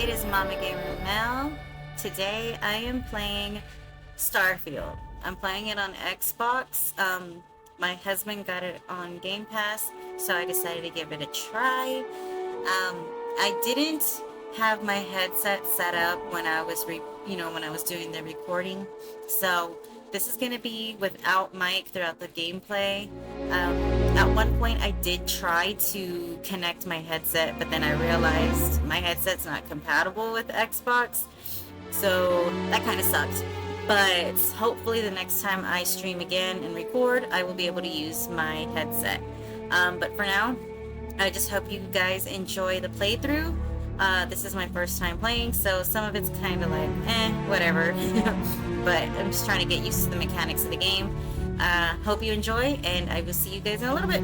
it is Mama Gamer Mel. Today I am playing Starfield. I'm playing it on Xbox. My husband got it on Game Pass, so I decided to give it a try. I didn't have my headset set up when I was, when I was doing the recording, so this is gonna be without mic throughout the gameplay. At one point, I did try to connect my headset, but then I realized my headset's not compatible with Xbox, so that kind of sucked. But hopefully, the next time I stream again and record, I will be able to use my headset. But for now, I just hope you guys enjoy the playthrough. This is my first time playing, so some of it's kind of like, whatever. But I'm just trying to get used to the mechanics of the game. Hope you enjoy, and I will see you guys in a little bit.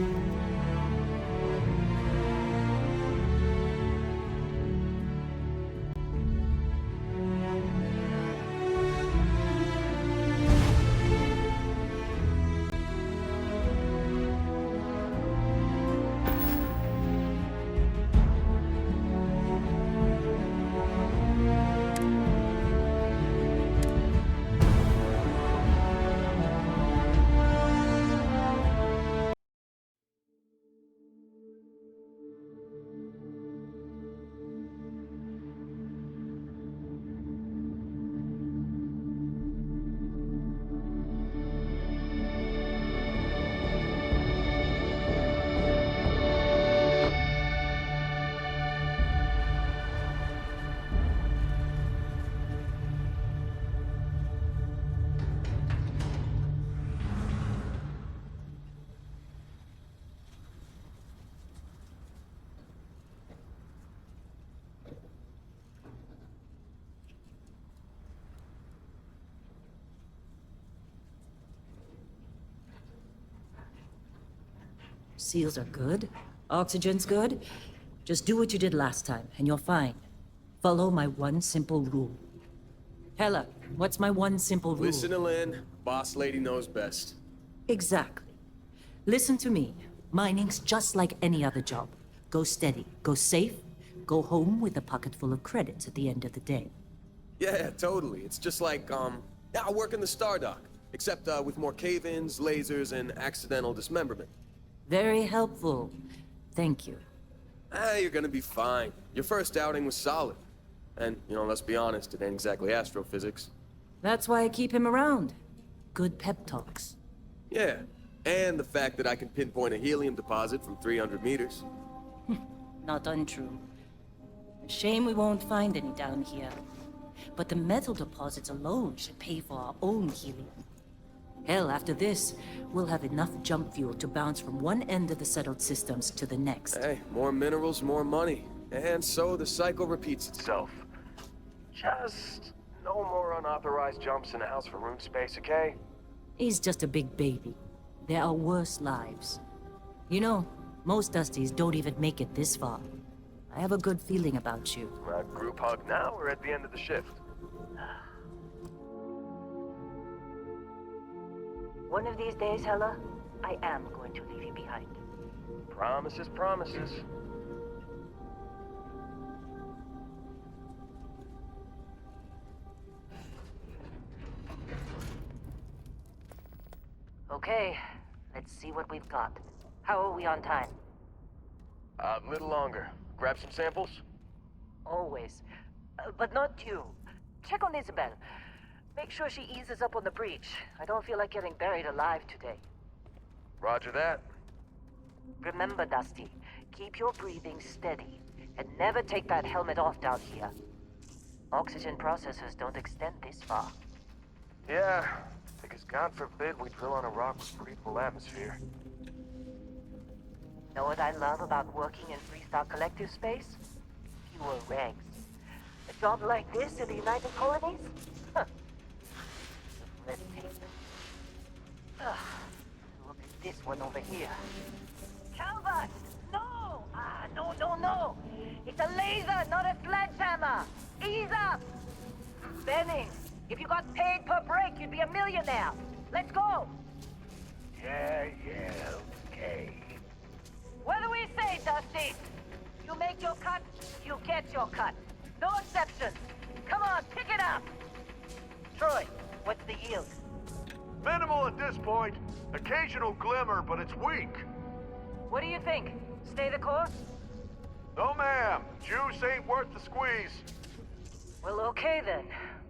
Seals are good. Oxygen's good. Just do what you did last time, and you're fine. Follow my one simple rule. Hella, what's my one simple rule? Listen to Lynn. Boss lady knows best. Exactly. Listen to me. Mining's just like any other job. Go steady, go safe, go home with a pocket full of credits at the end of the day. Yeah, totally. It's just like, I work in the Stardock. Except, with more cave-ins, lasers, and accidental dismemberment. Very helpful. Thank you. You're gonna be fine. Your first outing was solid. And, let's be honest, it ain't exactly astrophysics. That's why I keep him around. Good pep talks. Yeah, and the fact that I can pinpoint a helium deposit from 300 meters. Not untrue. Shame we won't find any down here. But the metal deposits alone should pay for our own helium. Hell, after this, we'll have enough jump fuel to bounce from one end of the settled systems to the next. Hey, more minerals, more money. And so the cycle repeats itself. Just no more unauthorized jumps in a house for room space, okay? He's just a big baby. There are worse lives. You know, most Dusties don't even make it this far. I have a good feeling about you. Group hug now or at the end of the shift? One of these days, Hella, I am going to leave you behind. Promises, promises. Okay, let's see what we've got. How are we on time? A little longer. Grab some samples? Always. But not you. Check on Isabel. Make sure she eases up on the breach. I don't feel like getting buried alive today. Roger that. Remember, Dusty, keep your breathing steady, and never take that helmet off down here. Oxygen processors don't extend this far. Yeah, because God forbid we drill on a rock with breathable atmosphere. Know what I love about working in Freestar Collective space? Fewer regs. A job like this in the United Colonies? Huh. Red tape. Look at this one over here. Calvert! No! No! It's a laser, not a sledgehammer! Ease up! Benning, if you got paid per break, you'd be a millionaire. Let's go! Yeah, okay. What do we say, Dusty? You make your cut, you get your cut. No exceptions. Come on, pick it up. Troy, what's the yield? Minimal at this point. Occasional glimmer, but it's weak. What do you think? Stay the course? No, ma'am. Juice ain't worth the squeeze. Well, okay then.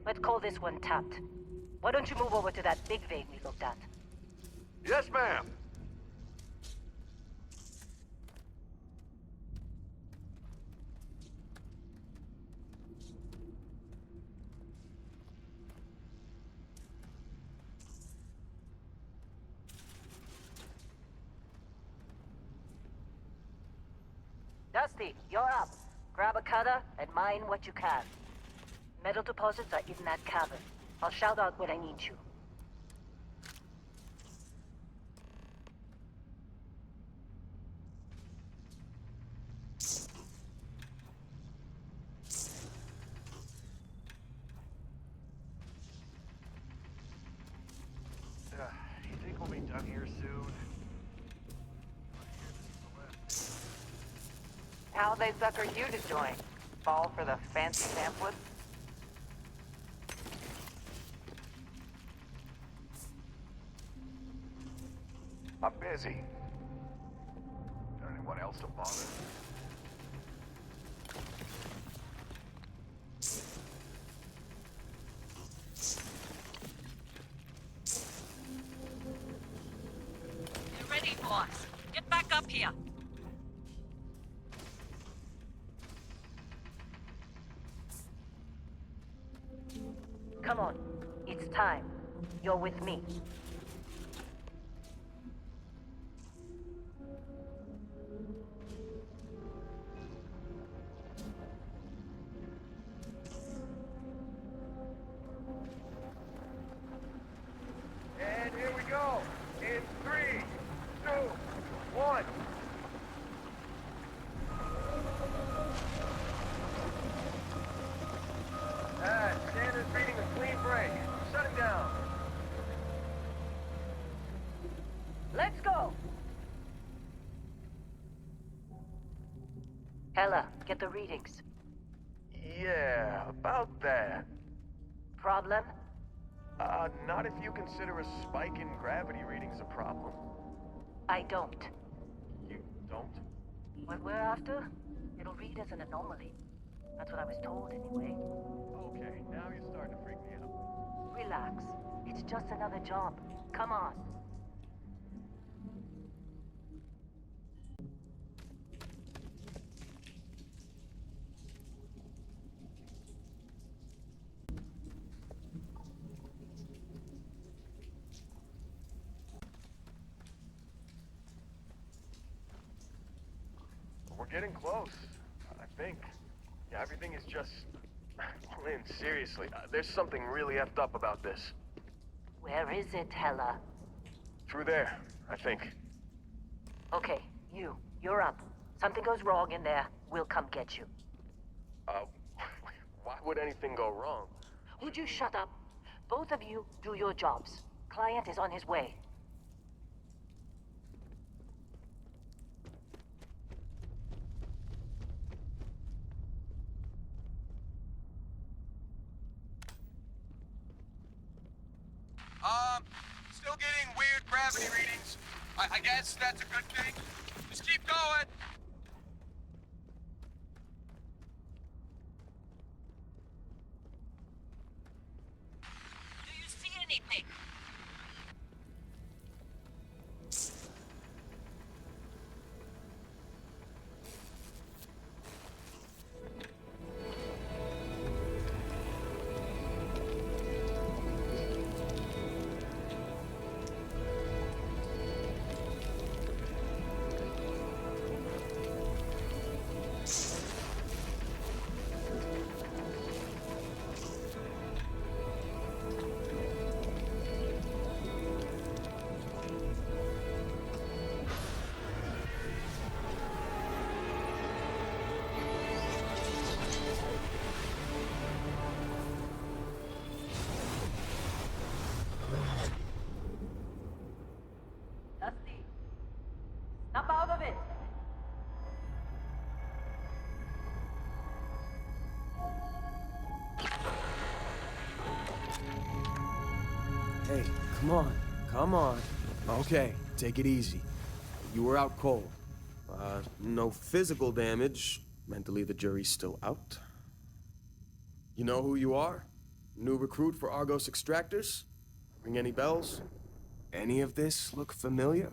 Let's call this one tapped. Why don't you move over to that big vein we looked at? Yes, ma'am. Dusty, you're up. Grab a cutter and mine what you can. Metal deposits are in that cavern. I'll shout out when I need you. You think we'll be done here soon? How'd they sucker you to join? Fall for the fancy pamphlet? I'm busy. Got anyone else to bother? You're ready, boss. Get back up here. Come on. It's time. You're with me. And here we go. In 3, 2, 1. Standard reading a clean break. Shutting down. Let's go! Ella, get the readings. Yeah, about that. Problem? Not if you consider a spike in gravity readings a problem. I don't. You don't? What we're after, it'll read as an anomaly. That's what I was told anyway. Okay, now you're starting to freak me out. Relax. It's just another job. Come on. We're getting close, I think. Yeah, everything is just... Lynn, seriously, there's something really effed up about this. Where is it, Hella? Through there, I think. Okay, you're up. Something goes wrong in there, we'll come get you. Why would anything go wrong? Would you shut up? Both of you do your jobs. Client is on his way. Still getting weird gravity readings. I guess that's a good thing. Just keep going. Do you see anything? Hey, come on. Come on. Okay, take it easy. You were out cold. No physical damage. Mentally, the jury's still out. You know who you are? New recruit for Argos Extractors? Ring any bells? Any of this look familiar?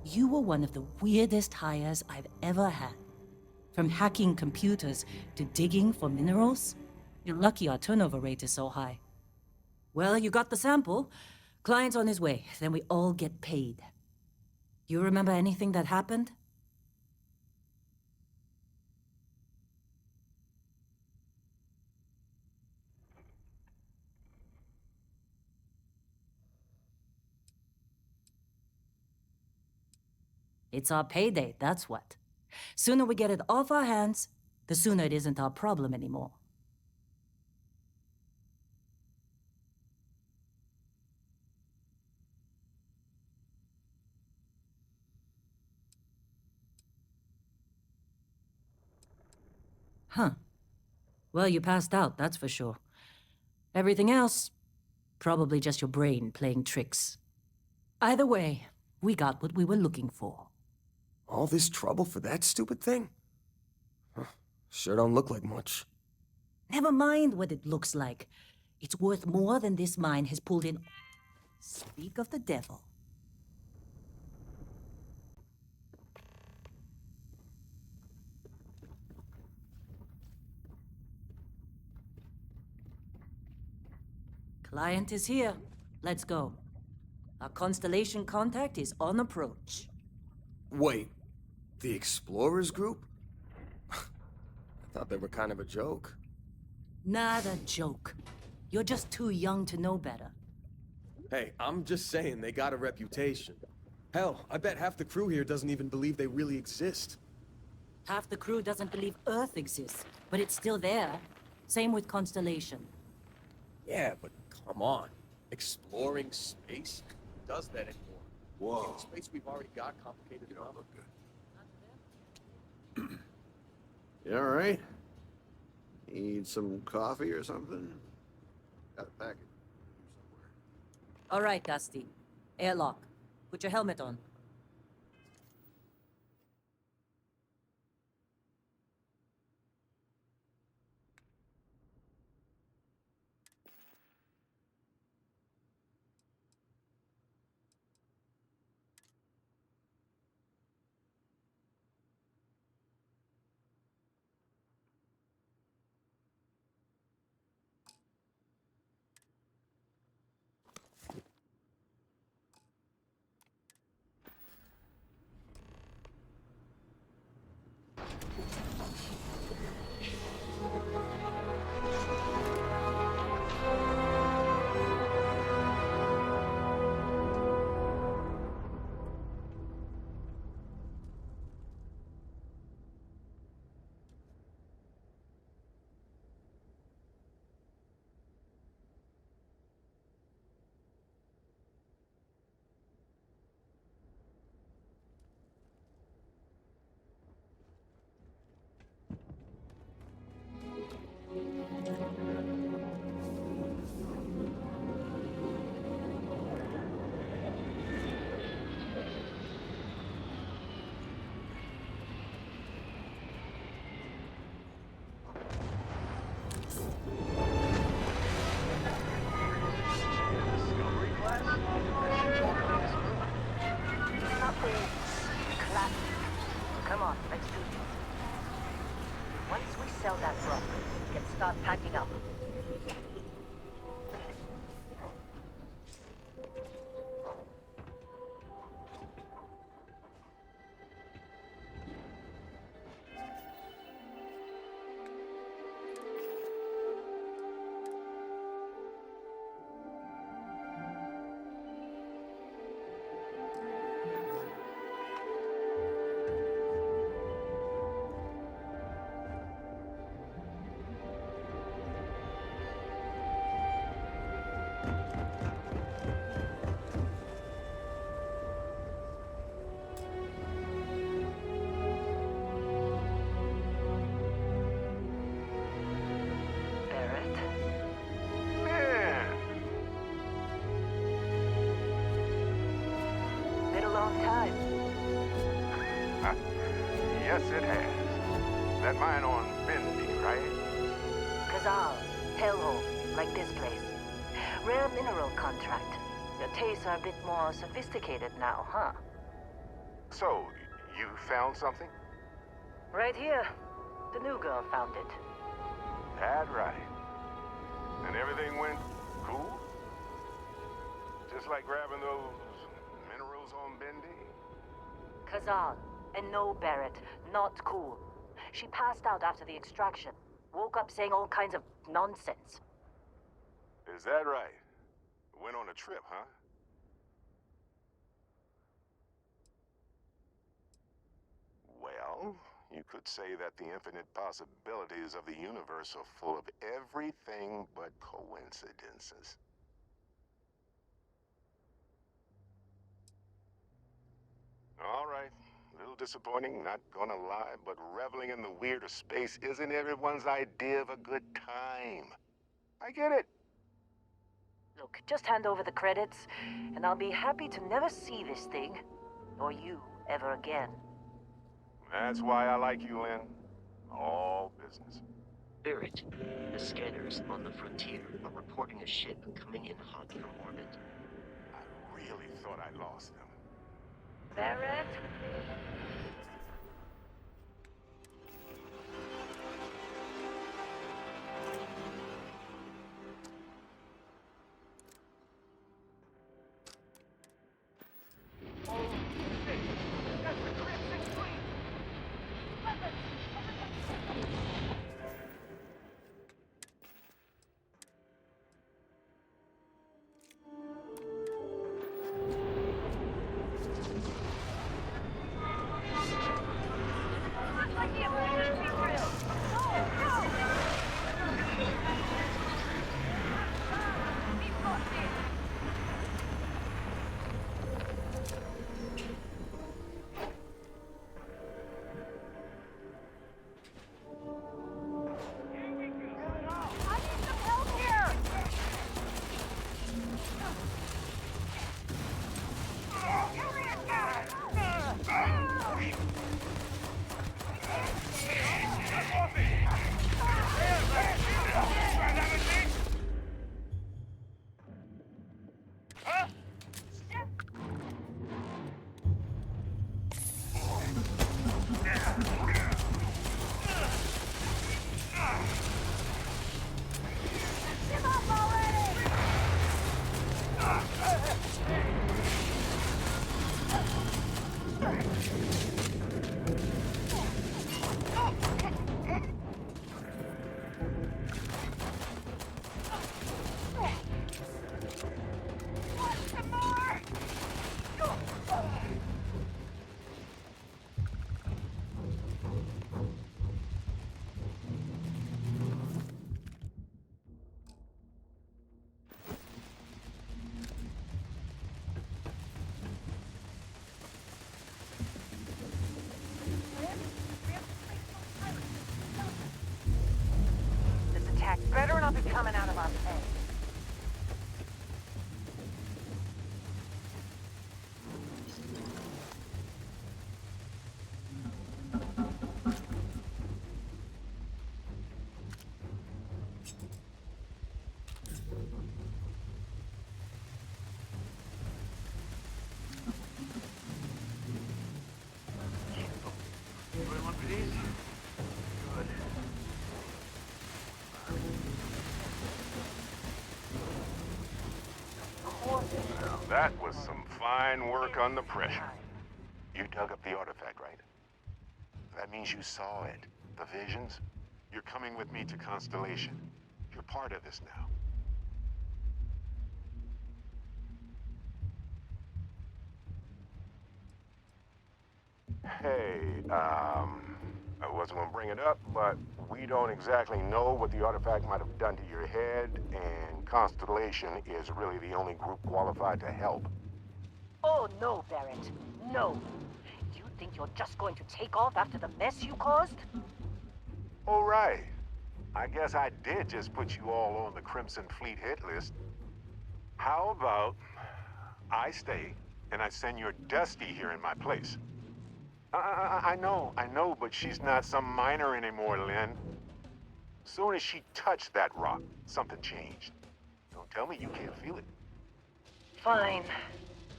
You were one of the weirdest hires I've ever had. From hacking computers to digging for minerals. You're lucky our turnover rate is so high. Well, you got the sample. Client's on his way, then we all get paid. You remember anything that happened? It's our payday, that's what. Sooner we get it off our hands, the sooner it isn't our problem anymore. Huh. Well, you passed out, that's for sure. Everything else, probably just your brain playing tricks. Either way, we got what we were looking for. All this trouble for that stupid thing? Huh, sure don't look like much. Never mind what it looks like. It's worth more than this mine has pulled in. Speak of the devil. Client is here. Let's go. Our Constellation contact is on approach. Wait, the Explorers group? I thought they were kind of a joke. Not a joke. You're just too young to know better. Hey, I'm just saying they got a reputation. Hell, I bet half the crew here doesn't even believe they really exist. Half the crew doesn't believe Earth exists, but it's still there. Same with Constellation. Yeah, but come on. Exploring space? Who does that anymore? Whoa. The space we've already got complicated You don't enough. look good. You all right? Need some coffee or something? Got a package somewhere. All right, Dusty. Airlock. Put your helmet on. Discovery class? Something classic. Come on, let's do this. Once we sell that rock, we can start packing up. Barrett? Man, Been a long time. yes it has. That mine on Bendy, right? Kazal, hellhole, like this place. Rare mineral contract. Your tastes are a bit more sophisticated now, huh? So, you found something? Right here. The new girl found it. That right. And everything went cool? Just like grabbing those minerals on Bendy? Kazan. And no, Barrett. Not cool. She passed out after the extraction. Woke up saying all kinds of nonsense. Is that right? Went on a trip, huh? Well, you could say that the infinite possibilities of the universe are full of everything but coincidences. All right. A little disappointing, not gonna lie, but reveling in the weird of space isn't everyone's idea of a good time. I get it. Look, just hand over the credits, and I'll be happy to never see this thing, or you, ever again. That's why I like you, Lynn. All business. Barrett, the scanners on the frontier are reporting a ship coming in hot from orbit. I really thought I lost them. Barrett? This attack better not be coming out of our pay. That was some fine work under pressure. You dug up the artifact, right? That means you saw it. The visions? You're coming with me to Constellation. You're part of this now. Hey, I wasn't gonna bring it up, but we don't exactly know what the artifact might have done to your head, and Constellation is really the only group qualified to help. Oh, no, Barrett. No. You think you're just going to take off after the mess you caused? Oh, right. I guess I did just put you all on the Crimson Fleet hit list. How about I stay and I send your Dusty here in my place? I know, but she's not some miner anymore, Lynn. Soon as she touched that rock, something changed. Don't tell me you can't feel it. Fine.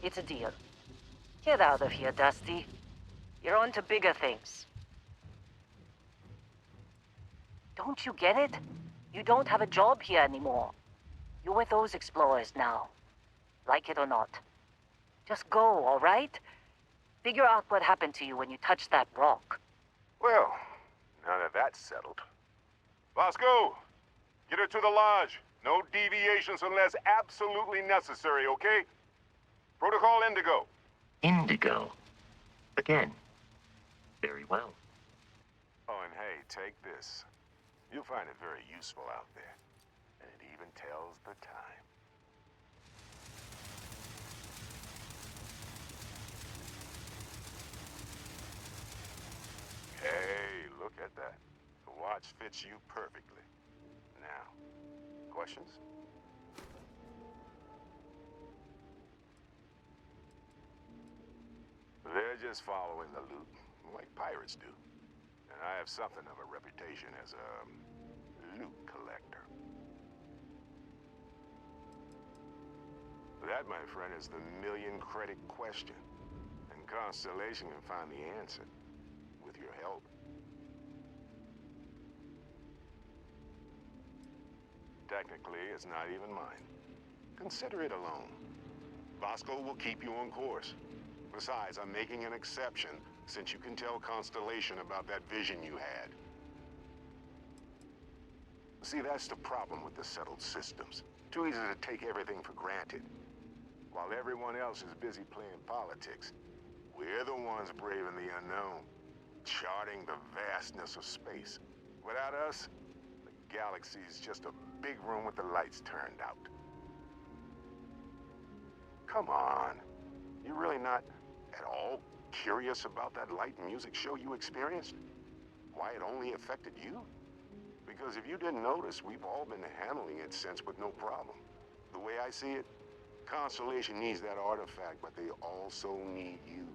It's a deal. Get out of here, Dusty. You're on to bigger things. Don't you get it? You don't have a job here anymore. You're with those explorers now. Like it or not. Just go, all right? Figure out what happened to you when you touched that rock. Well, now that that's settled. Bosco, get her to the lodge. No deviations unless absolutely necessary, okay? Protocol Indigo. Indigo. Again. Very well. Oh, and hey, take this. You'll find it very useful out there. And it even tells the time. Hey, look at that. The watch fits you perfectly. Now, questions? They're just following the loot, like pirates do. And I have something of a reputation as a loot collector. That, my friend, is the million-credit question. And Constellation can find the answer, with your help. Technically, it's not even mine. Consider it a loan. Bosco will keep you on course. Besides, I'm making an exception, since you can tell Constellation about that vision you had. See, that's the problem with the settled systems. Too easy to take everything for granted. While everyone else is busy playing politics, we're the ones braving the unknown, charting the vastness of space. Without us, the galaxy's just a big room with the lights turned out. Come on. You're really not at all curious about that light and music show you experienced? Why it only affected you? Because if you didn't notice, we've all been handling it since with no problem. The way I see it, Constellation needs that artifact, but they also need you.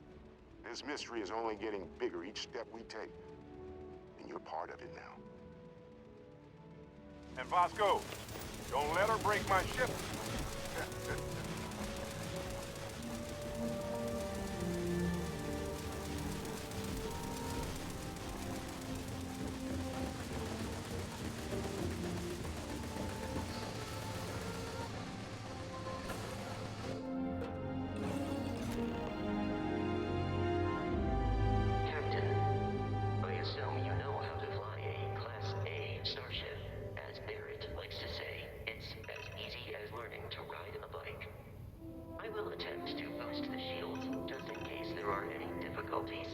This mystery is only getting bigger each step we take. And you're part of it now. And Bosco, don't let her break my ship. Captain, I assume you know how to fly a Class A starship. As Barrett likes to say, it's as easy as learning to ride a bike. I will attempt to boost the shield, just in case there are any difficulties.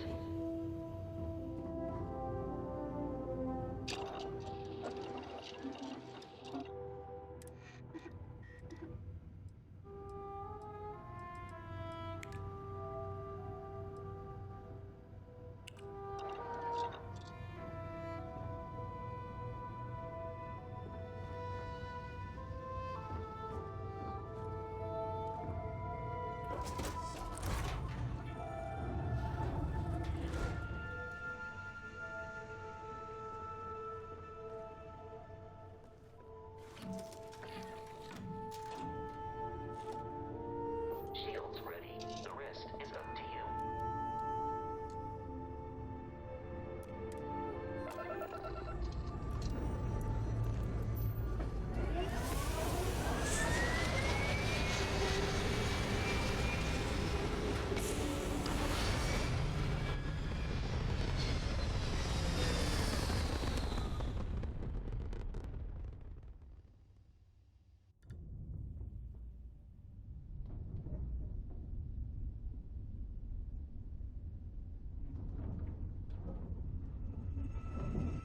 Shield's ready. The rest is up to you.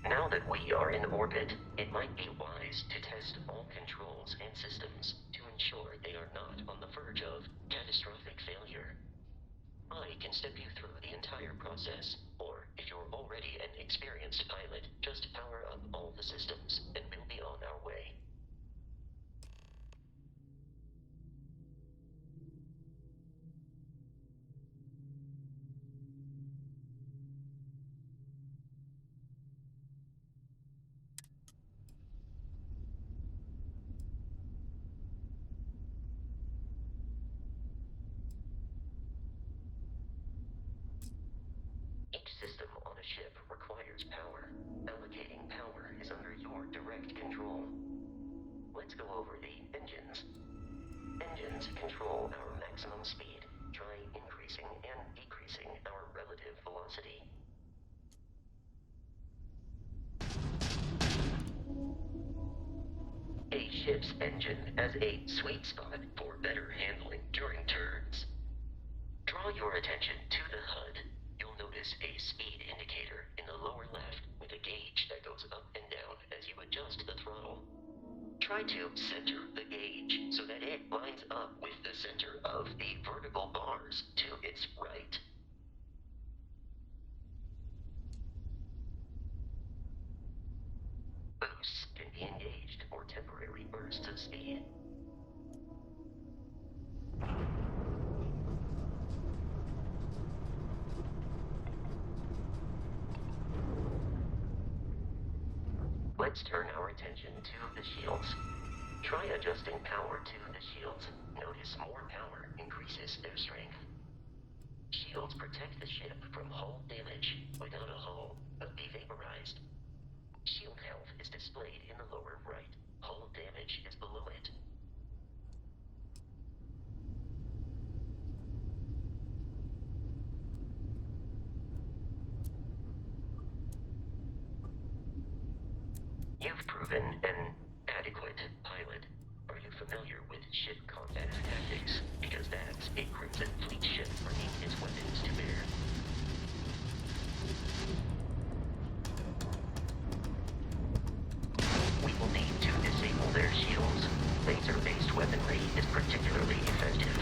Now that we are in orbit, it might be wise to test all controls and systems to ensure they are not on the verge of catastrophic failure. I can step you through the entire process, or if you're already an experienced pilot, just power up all the systems, and we'll be on our way. direct control. Let's go over the engines. Engines control our maximum speed. Try increasing and decreasing our relative velocity. A ship's engine has a sweet spot for better handling during turns. Draw your attention to the HUD. You'll notice a speed indicator in the lower left with a gauge that goes up and down as you adjust the throttle. Try to center the gauge so that it lines up with the center of the vertical bars to its right. Boosts can be engaged for temporary bursts of speed. Let's turn our attention to the shields. Try adjusting power to the shields. Notice more power increases their strength. Shields protect the ship from hull damage. Without a hull, they'll be vaporized. Shield health is displayed in the lower right. Hull damage is below it. You've proven an adequate pilot. Are you familiar with ship combat tactics? Because that's a Crimson Fleet ship bringing its weapons to bear. We will need to disable their shields. Laser-based weaponry is particularly effective.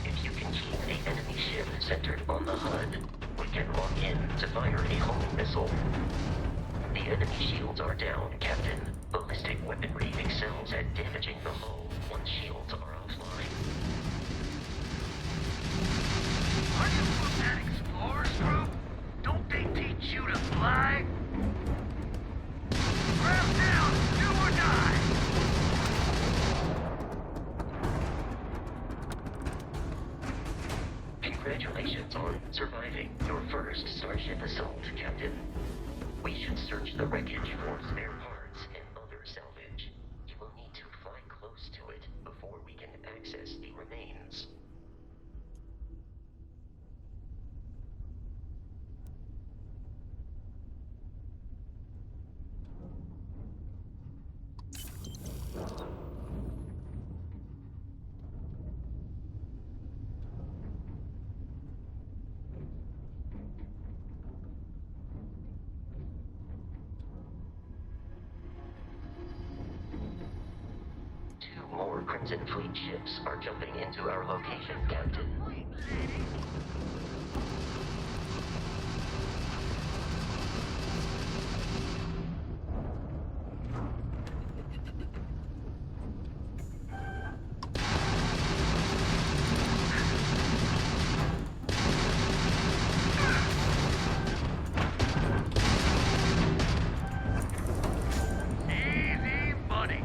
If you can keep the enemy ship centered on the HUD, we can lock in to fire a homing missile. The enemy shields are down, Captain. Ballistic weaponry excels at damaging the hull once shields are offline. Are you from that Explorers group? Don't they teach you to fly? Grab down, do or die! Congratulations on surviving your first Starship assault, Captain. We should search the wreckage for spare parts and other salvage. You will need to fly close to it before we can access the remains. Two more Crimson Fleet ships are jumping into our location, Captain. Easy, buddy.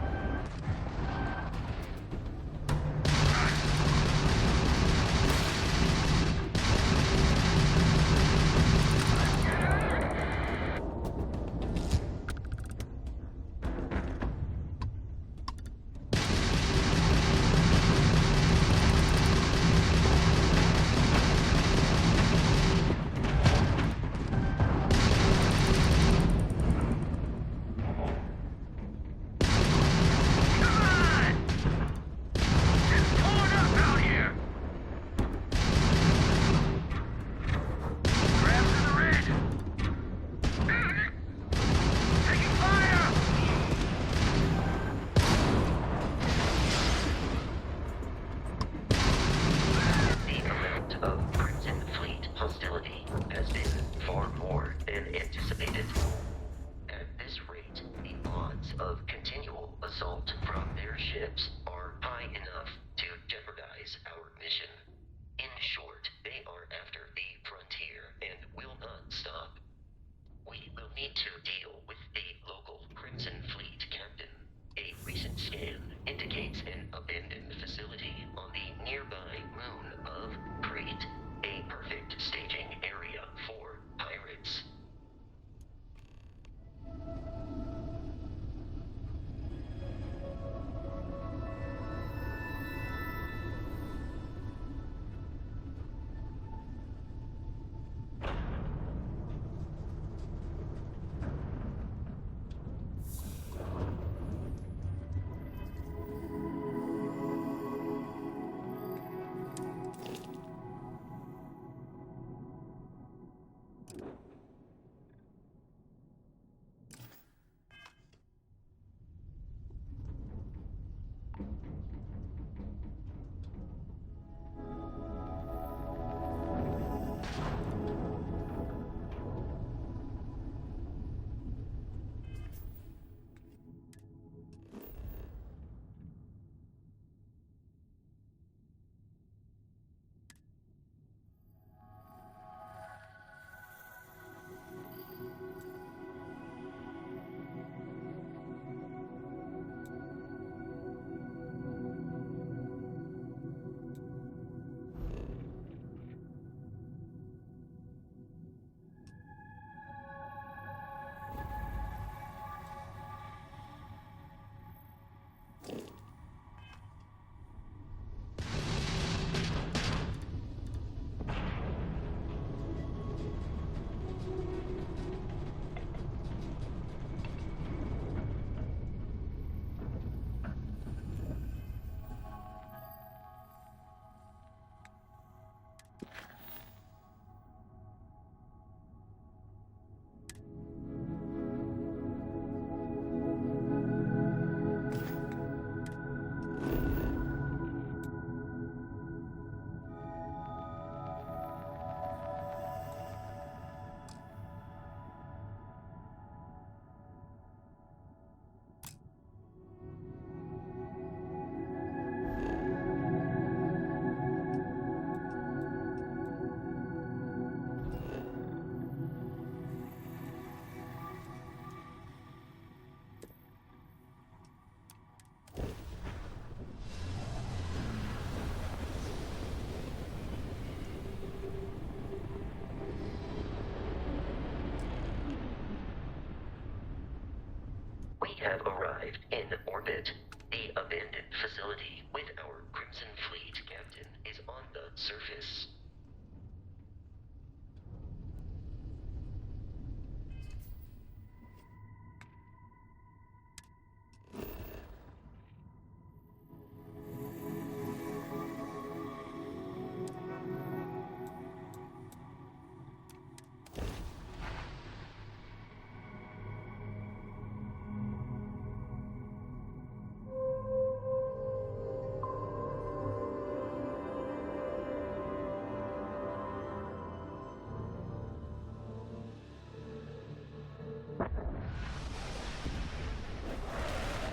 arrived in orbit. The abandoned facility with our Crimson Fleet captain is on the surface.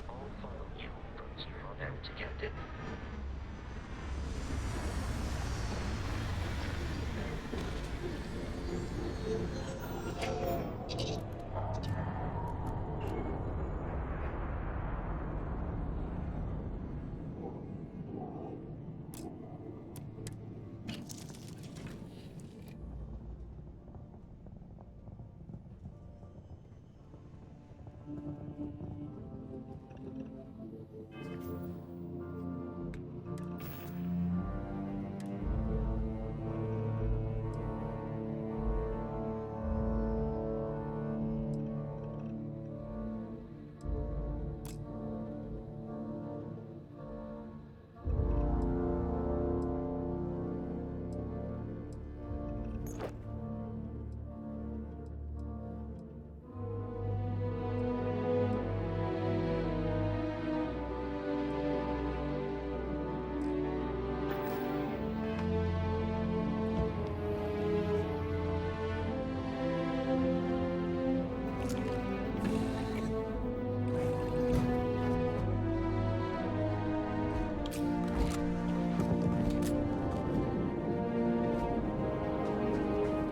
I'll follow you from here on out, Captain.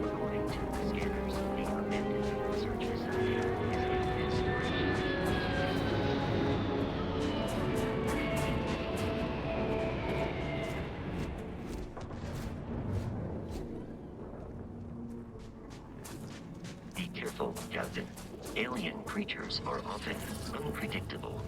According to the scanners, the abandoned research facility is in this direction. Be careful, Captain. Alien creatures are often unpredictable.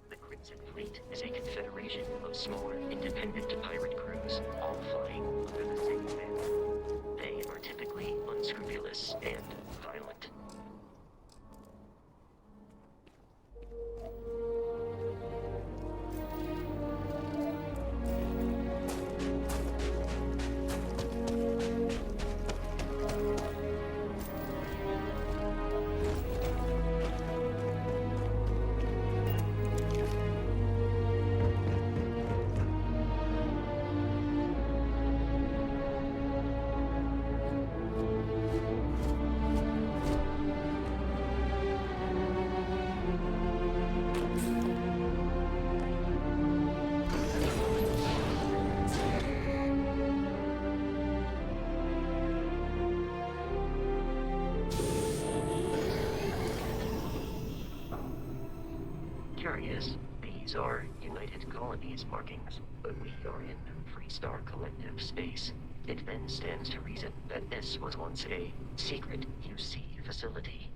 The Crimson Fleet is a confederation of smaller, independent pirate crews, all flying under the same banner. They are typically unscrupulous and violent. Curious, these are United Colonies markings, but we are in Freestar Collective space. It then stands to reason that this was once a secret UC facility.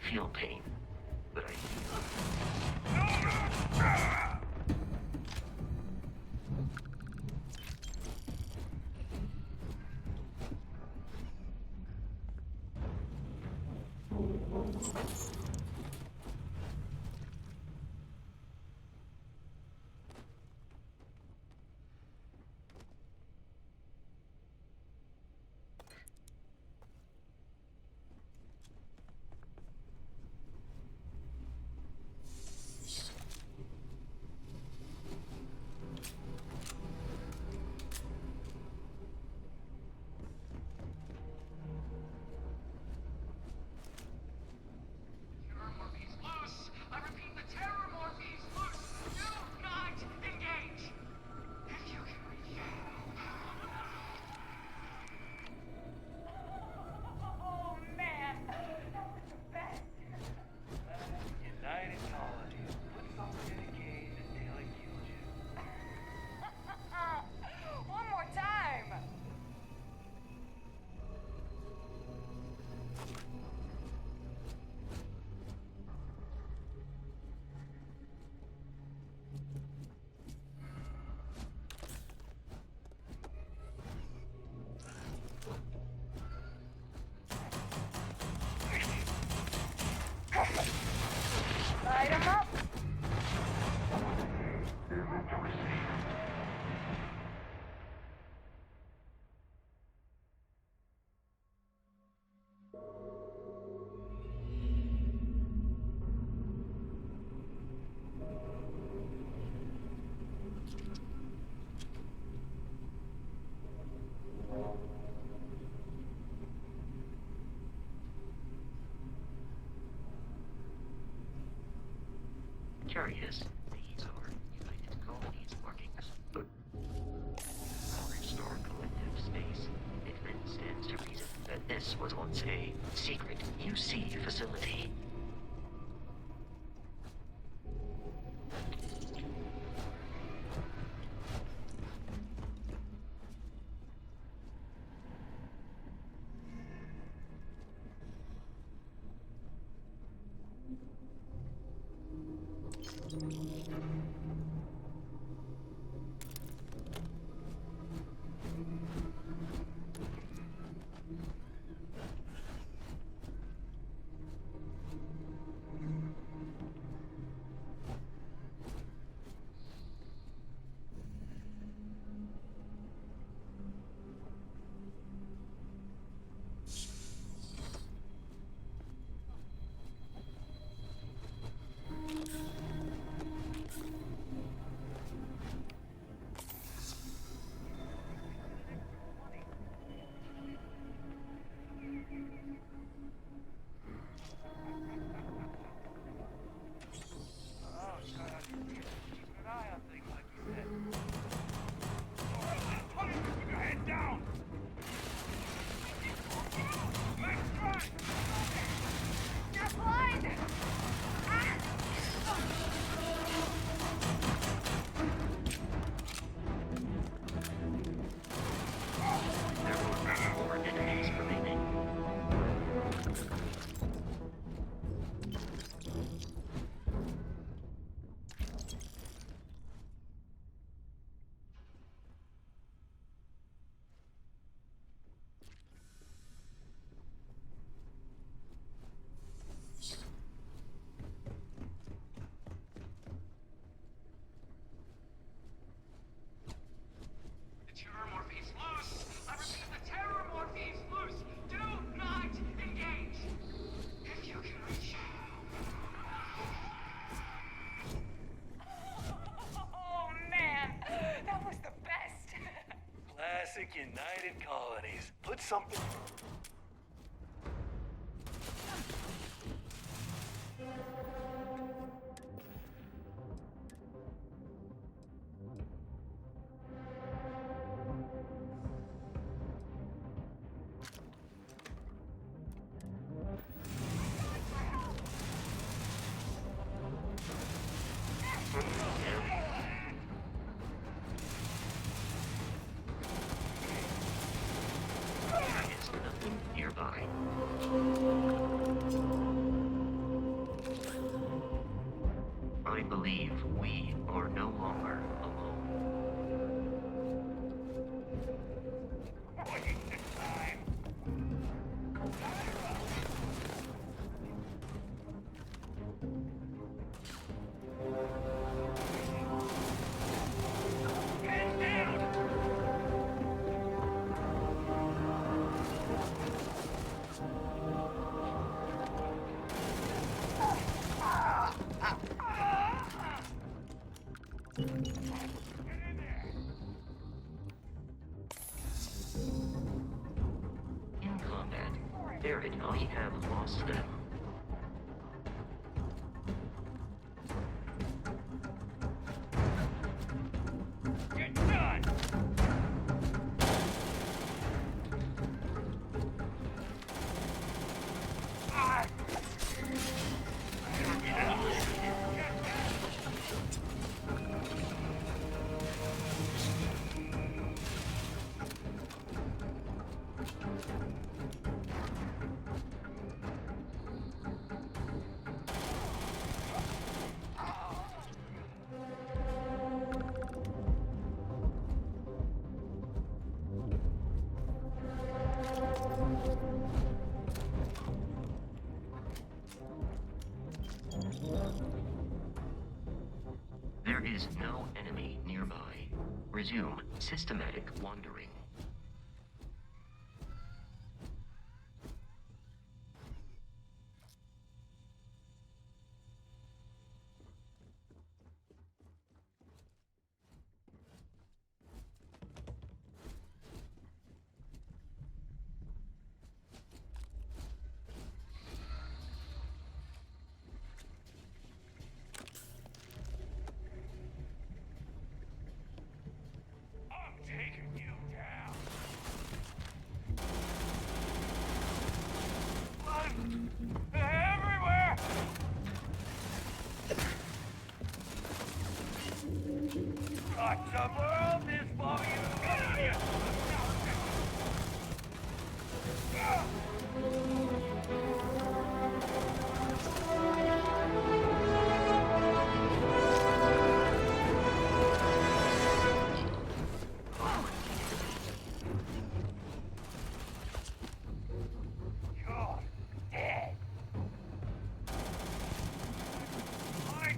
feel pain, but I One more time! Light 'em up! curious. These are United Colonies markings. Our Star Collective space. It then stands to reason that this was once a secret UC facility. United Colonies. Put something... There is nothing nearby. Barrett, I have lost them. Get done! Ah! There is no enemy nearby. Resume systematic wandering. I'm taking you down. Blood everywhere. Got somewhere else is for you. Get out of here. You're dead. Right.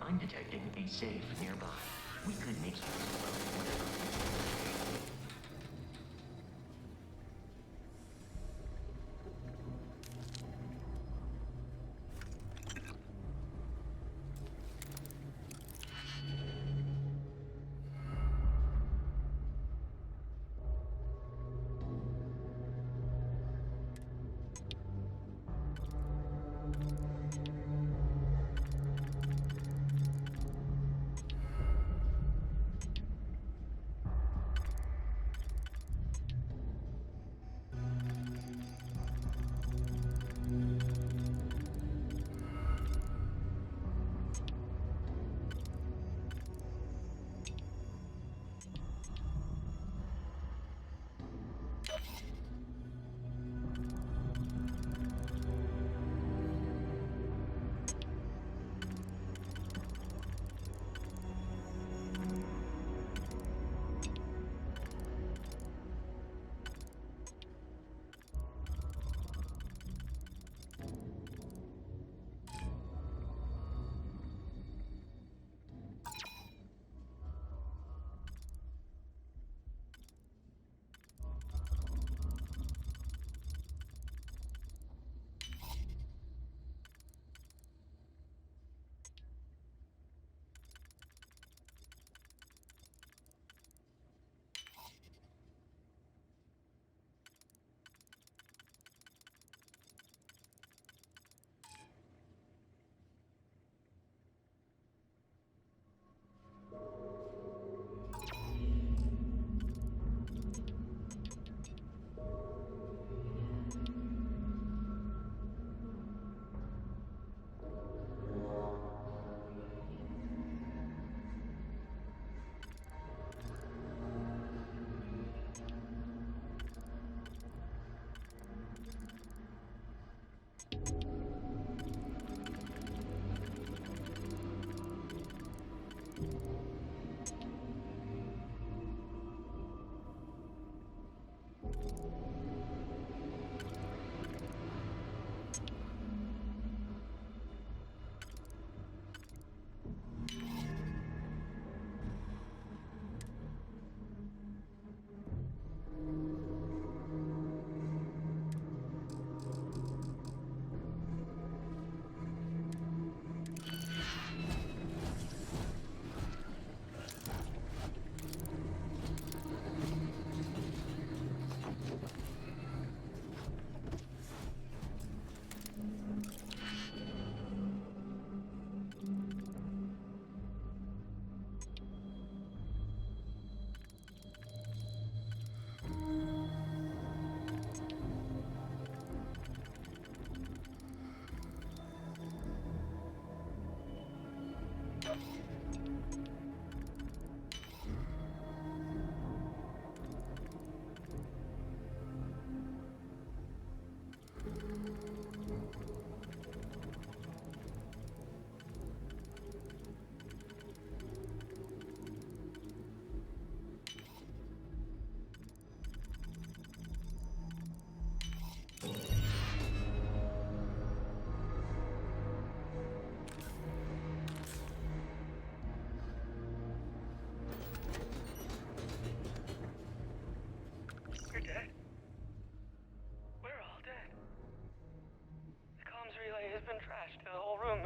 I'm detecting a safe nearby. We could make use of whatever.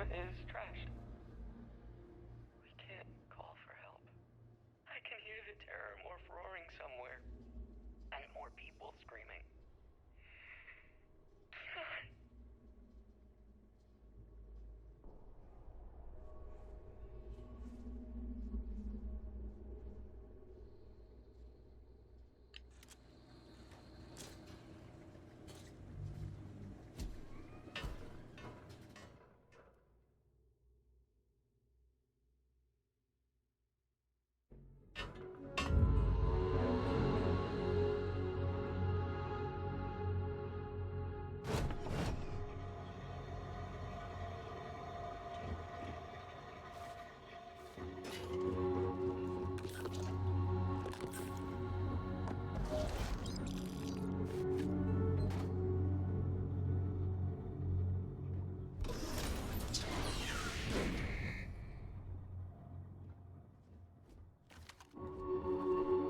is trashed. We can't call for help. I can hear the terror morph roaring somewhere. And more people screaming.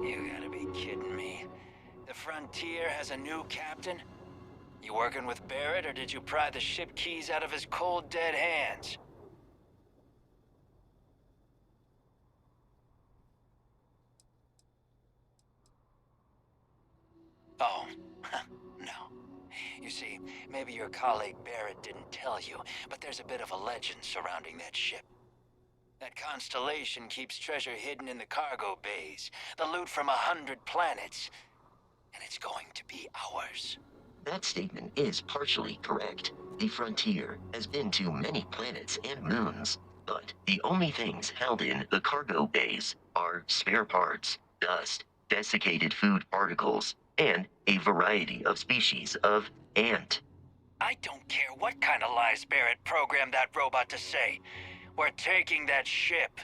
You gotta be kidding me. The Frontier has a new captain? You working with Barrett, or did you pry the ship keys out of his cold, dead hands? Oh, no. You see, maybe your colleague Barrett didn't tell you, but there's a bit of a legend surrounding that ship. That constellation keeps treasure hidden in the cargo bays, the loot from 100 planets, and it's going to be ours. That statement is partially correct. The Frontier has been to many planets and moons, but the only things held in the cargo bays are spare parts, dust, desiccated food particles, and a variety of species of ant. I don't care what kind of lies Barrett programmed that robot to say. We're taking that ship.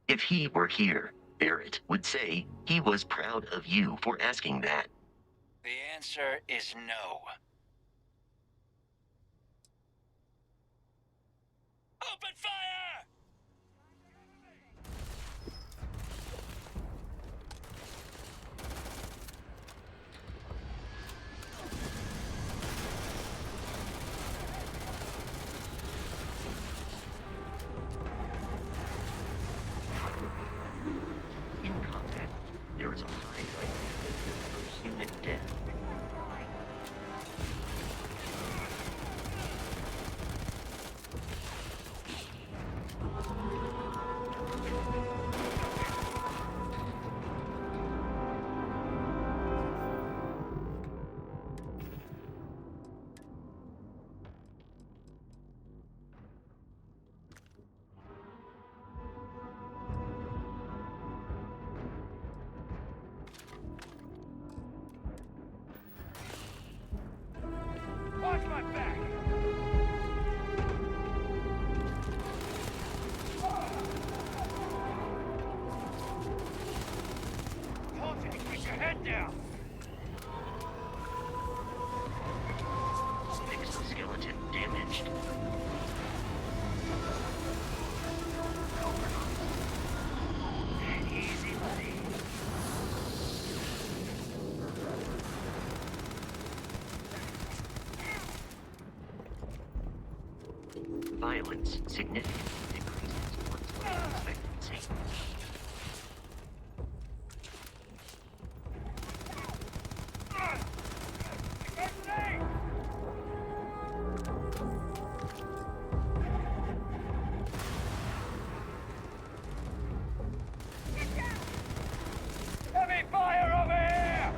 If he were here, Barrett would say he was proud of you for asking that. The answer is no. Open fire! In combat, there is a high likelihood of human death. Watch my back! Told you to keep your head down! Exoskeleton damaged. Easy, buddy. Violence significantly decreases one's life expectancy. Heavy fire over here!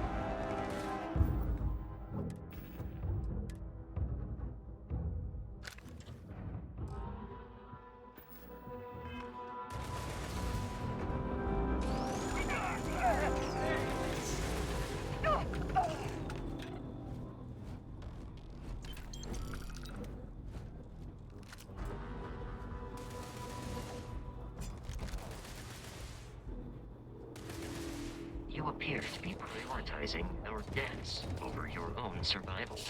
You appear to be prioritizing our deaths over your own survival.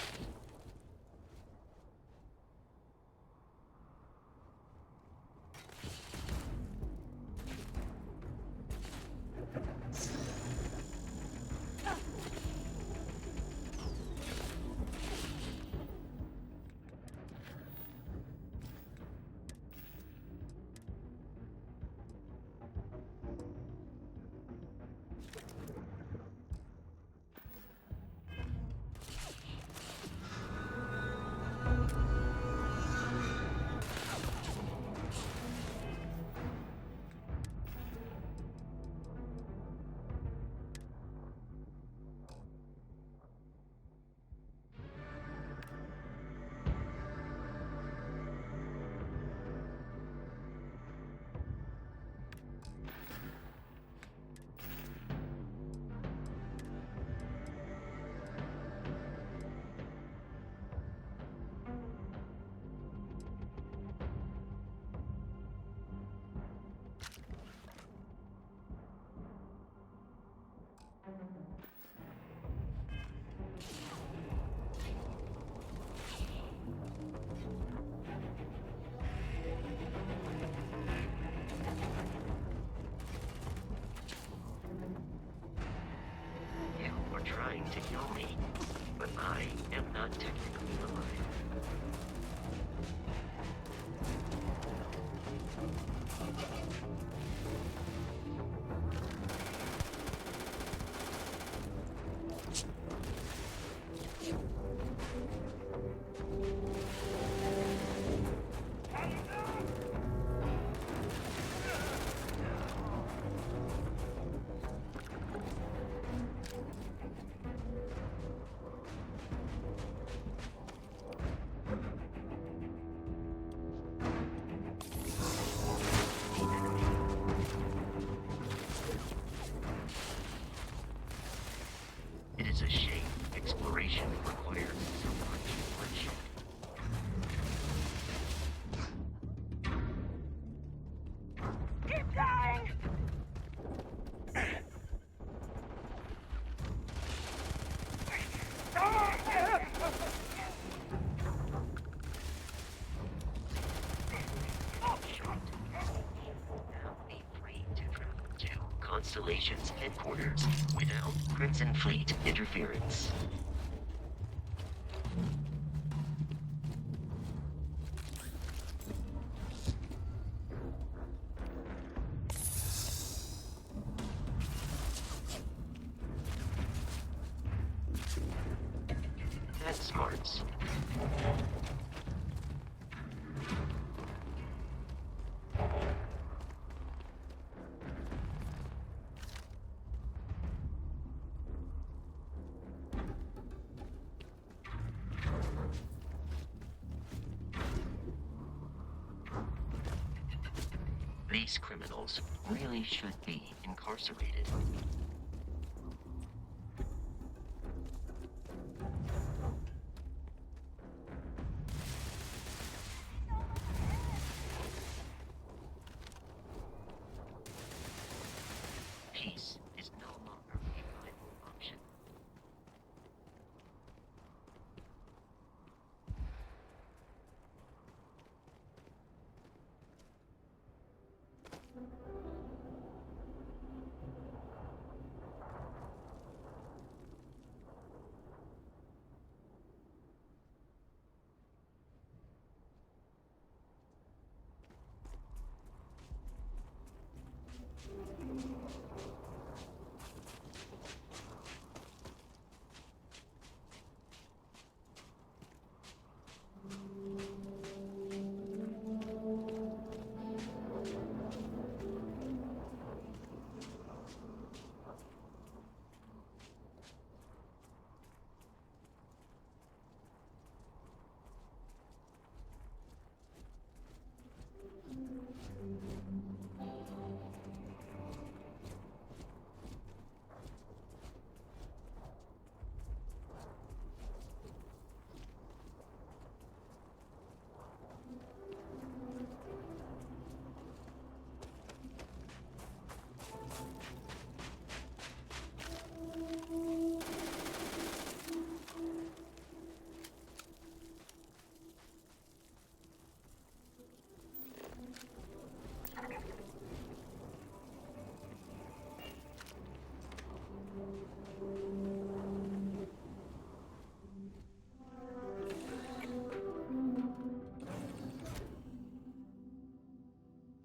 You are trying to kill me, but I am not technically alive. It is a shame exploration requires so much bloodshed. Keep going! Now be free to travel to Constellation's headquarters without Crimson Fleet interference. That's smarts. These criminals really should be incarcerated. Peace is no longer a viable option.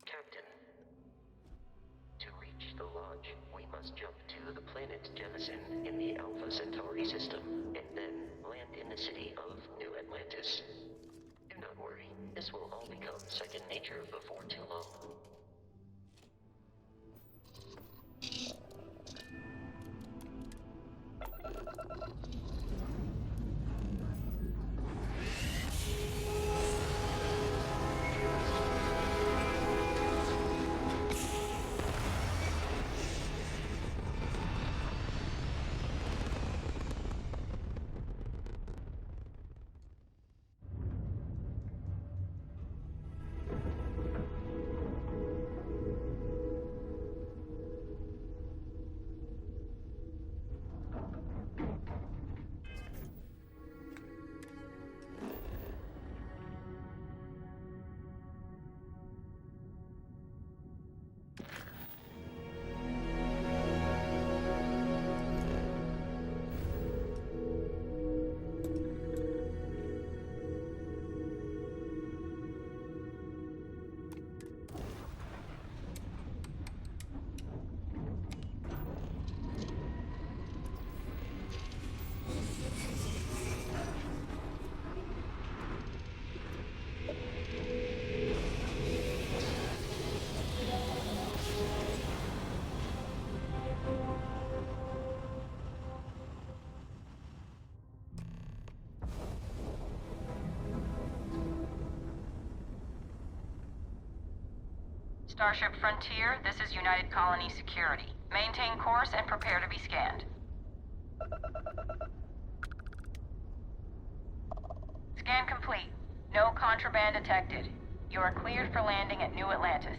Captain, to reach the lodge, we must jump to the planet Jemison in the Alpha Centauri system, and then land in the city of New Atlantis. Do not worry, this will all become second nature before too long. Starship Frontier, this is United Colony Security. Maintain course and prepare to be scanned. Scan complete. No contraband detected. You are cleared for landing at New Atlantis.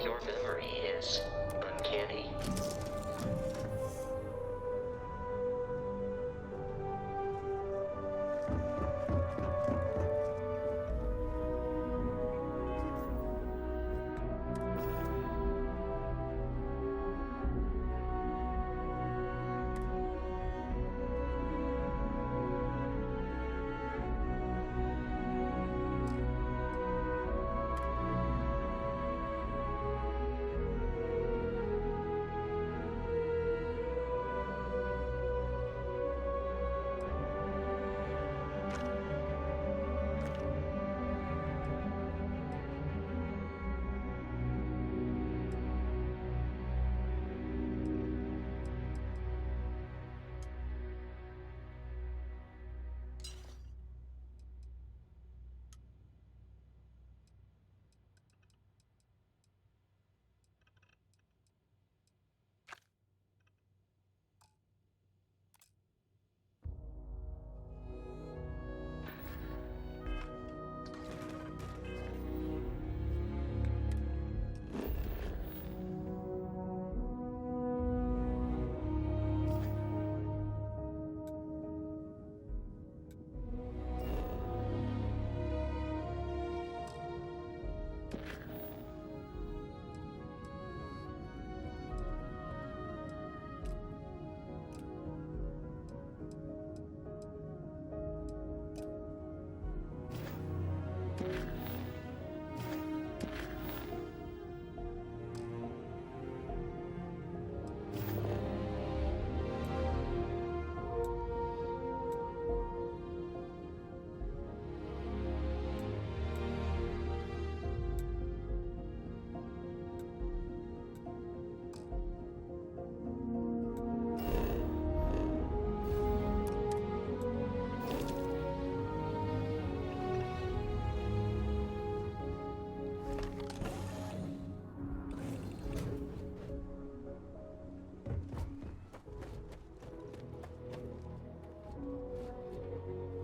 Your memory is uncanny.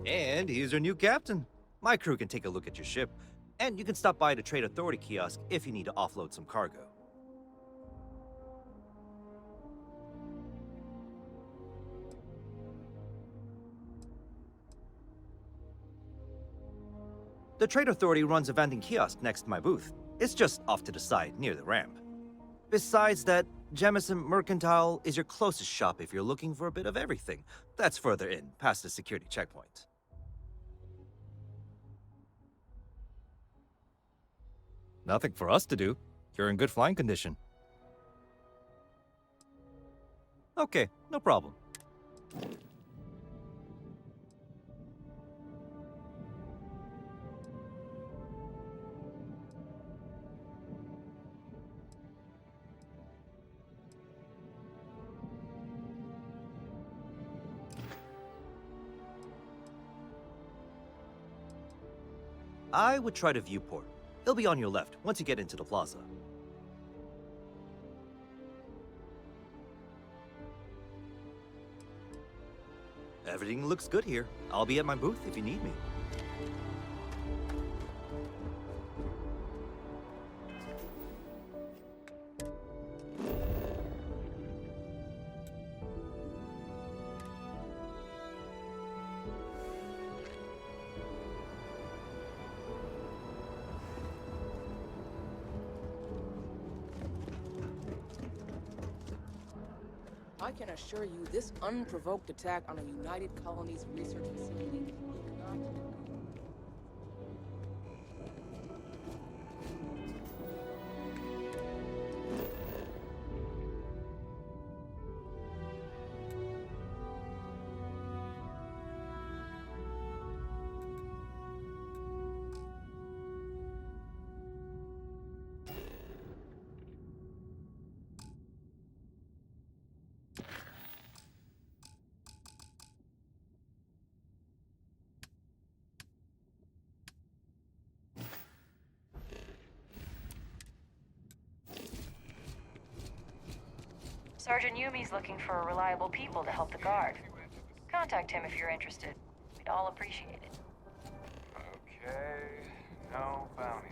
And here's your new captain. My crew can take a look at your ship, and you can stop by the Trade Authority kiosk if you need to offload some cargo. The Trade Authority runs a vending kiosk next to my booth. It's just off to the side, near the ramp. Besides that, Jamison Mercantile is your closest shop if you're looking for a bit of everything. That's further in, past the security checkpoint. Nothing for us to do. You're in good flying condition. Okay, no problem. I would try to viewport. It'll be on your left once you get into the plaza. Everything looks good here. I'll be at my booth if you need me. I can assure you this unprovoked attack on a United Colonies research facility will not... Sergeant Yumi's looking for reliable people to help the guard. Contact him if you're interested. We'd all appreciate it. Okay, no bounty.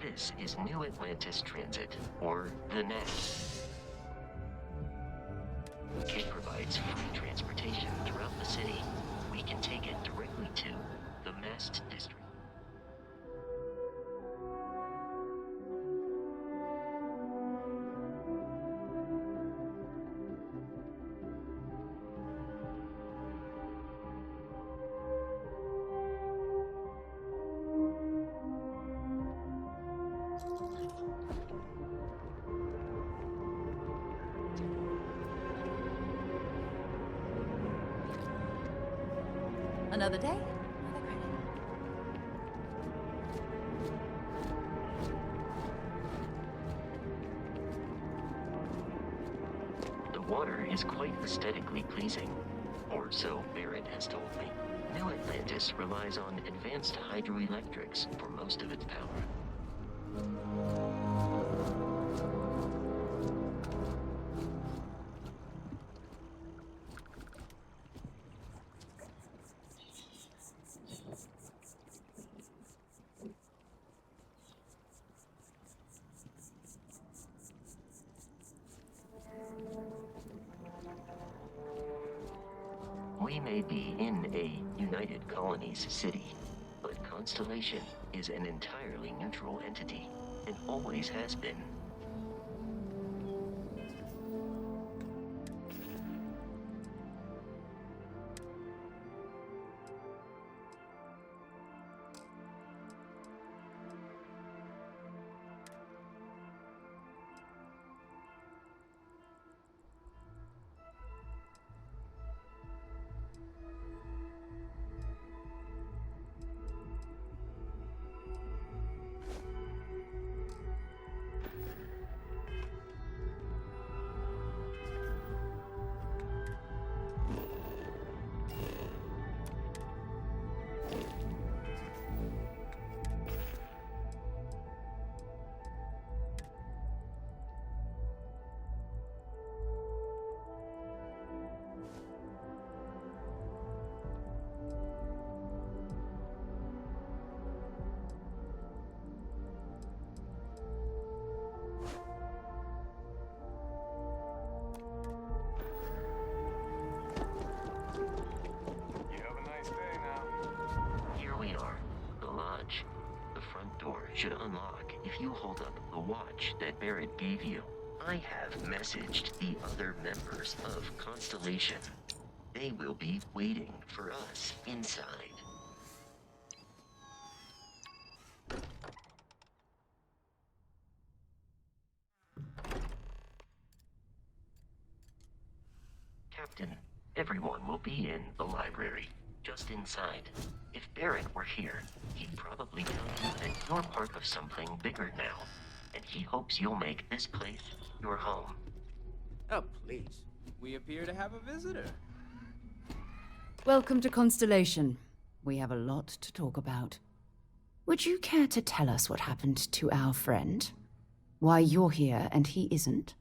This is New Atlantis Transit, or the NAT. It provides free transportation throughout the city. We can take it directly to the Mast District. Another day, another credit. The water is quite aesthetically pleasing, or so Barrett has told me. New Atlantis relies on advanced hydroelectrics for most of its power. We may be in a United Colonies city, but Constellation is an entirely neutral entity, and always has been. front door should unlock if you hold up the watch that Barrett gave you. I have messaged the other members of Constellation. They will be waiting for us inside. Captain, everyone will be in the library, just inside. If Barrett were here, he'd probably tell you that you're part of something bigger now, and he hopes you'll make this place your home. Oh, please. We appear to have a visitor. Welcome to Constellation. We have a lot to talk about. Would you care to tell us what happened to our friend? Why you're here and he isn't?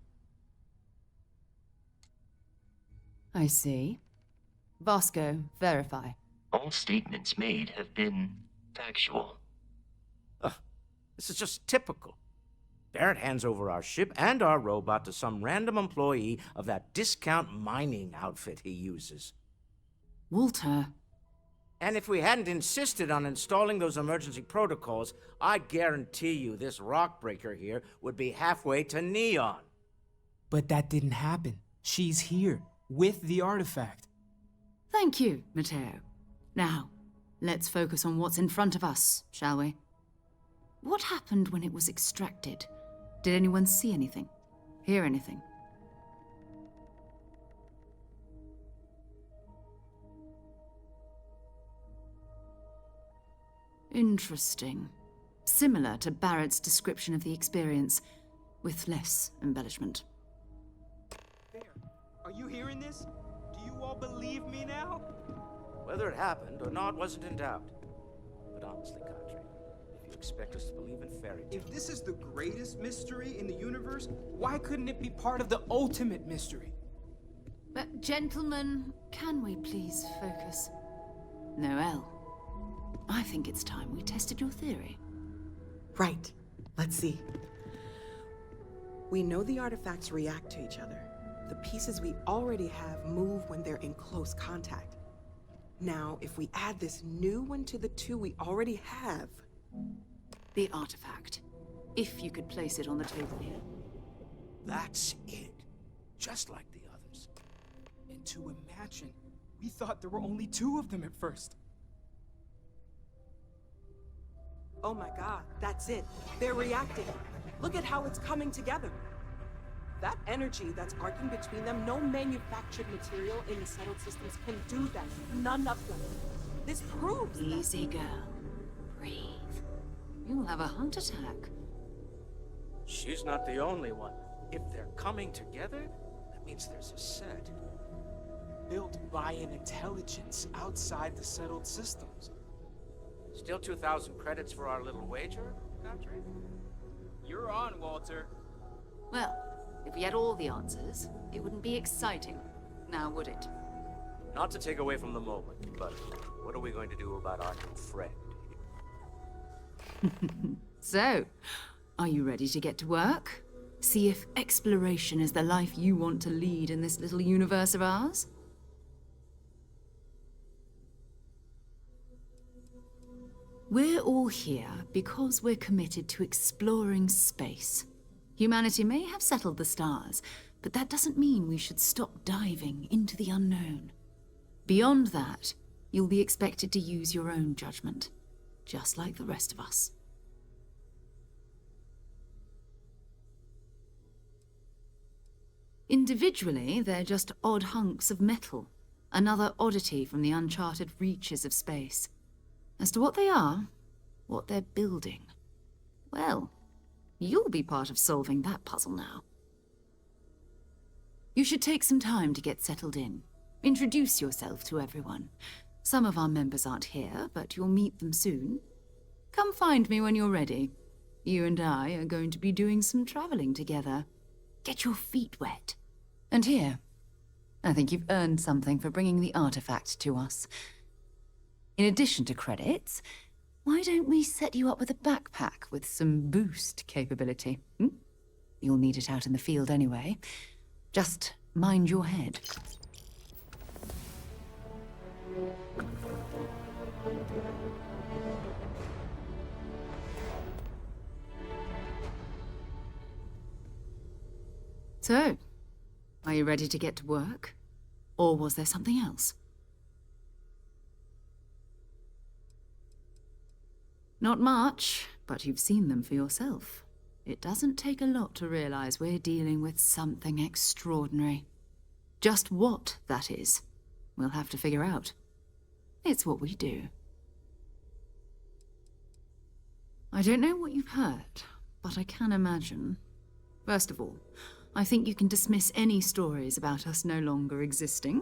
I see. Vasco, verify. All statements made have been factual. This is just typical. Barrett hands over our ship and our robot to some random employee of that discount mining outfit he uses. Walter. And if we hadn't insisted on installing those emergency protocols, I guarantee you this rock breaker here would be halfway to Neon. But that didn't happen. She's here, with the artifact. Thank you, Matteo. Now, let's focus on what's in front of us, shall we? What happened when it was extracted? Did anyone see anything? Hear anything? Interesting. Similar to Barrett's description of the experience, with less embellishment. There. Are you hearing this? Do you all believe me now? Whether it happened or not wasn't in doubt. But honestly, Cadre, if you expect us to believe in fairy tales... If this is the greatest mystery in the universe, why couldn't it be part of the ultimate mystery? But gentlemen, can we please focus? Noel, I think it's time we tested your theory. Right. Let's see. We know the artifacts react to each other. The pieces we already have move when they're in close contact. Now, if we add this new one to the two we already have... The artifact. If you could place it on the table here. That's it. Just like the others. And to imagine, we thought there were only 2 of them at first. Oh my god, that's it. They're reacting. Look at how it's coming together. That energy that's arcing between them, no manufactured material in the settled systems can do that. None of them. This proves that. Easy, girl. Breathe. You'll have a heart attack. She's not the only one. If they're coming together, that means there's a set. Built by an intelligence outside the settled systems. Still 2,000 credits for our little wager, Cadre? You're on, Walter. Well, if we had all the answers, it wouldn't be exciting, now would it? Not to take away from the moment, but what are we going to do about our new friend? So, are you ready to get to work? See if exploration is the life you want to lead in this little universe of ours? We're all here because we're committed to exploring space. Humanity may have settled the stars, but that doesn't mean we should stop diving into the unknown. Beyond that, you'll be expected to use your own judgment, just like the rest of us. Individually, they're just odd hunks of metal, another oddity from the uncharted reaches of space. As to what they are, what they're building, well, you'll be part of solving that puzzle now. You should take some time to get settled in. Introduce yourself to everyone. Some of our members aren't here, but you'll meet them soon. Come find me when you're ready. You and I are going to be doing some traveling together. Get your feet wet. And here, I think you've earned something for bringing the artifact to us. In addition to credits, why don't we set you up with a backpack with some boost capability? You'll need it out in the field anyway. Just mind your head. So, are you ready to get to work? Or was there something else? Not much, but you've seen them for yourself. It doesn't take a lot to realize we're dealing with something extraordinary. Just what that is, we'll have to figure out. It's what we do. I don't know what you've heard, but I can imagine. First of all, I think you can dismiss any stories about us no longer existing.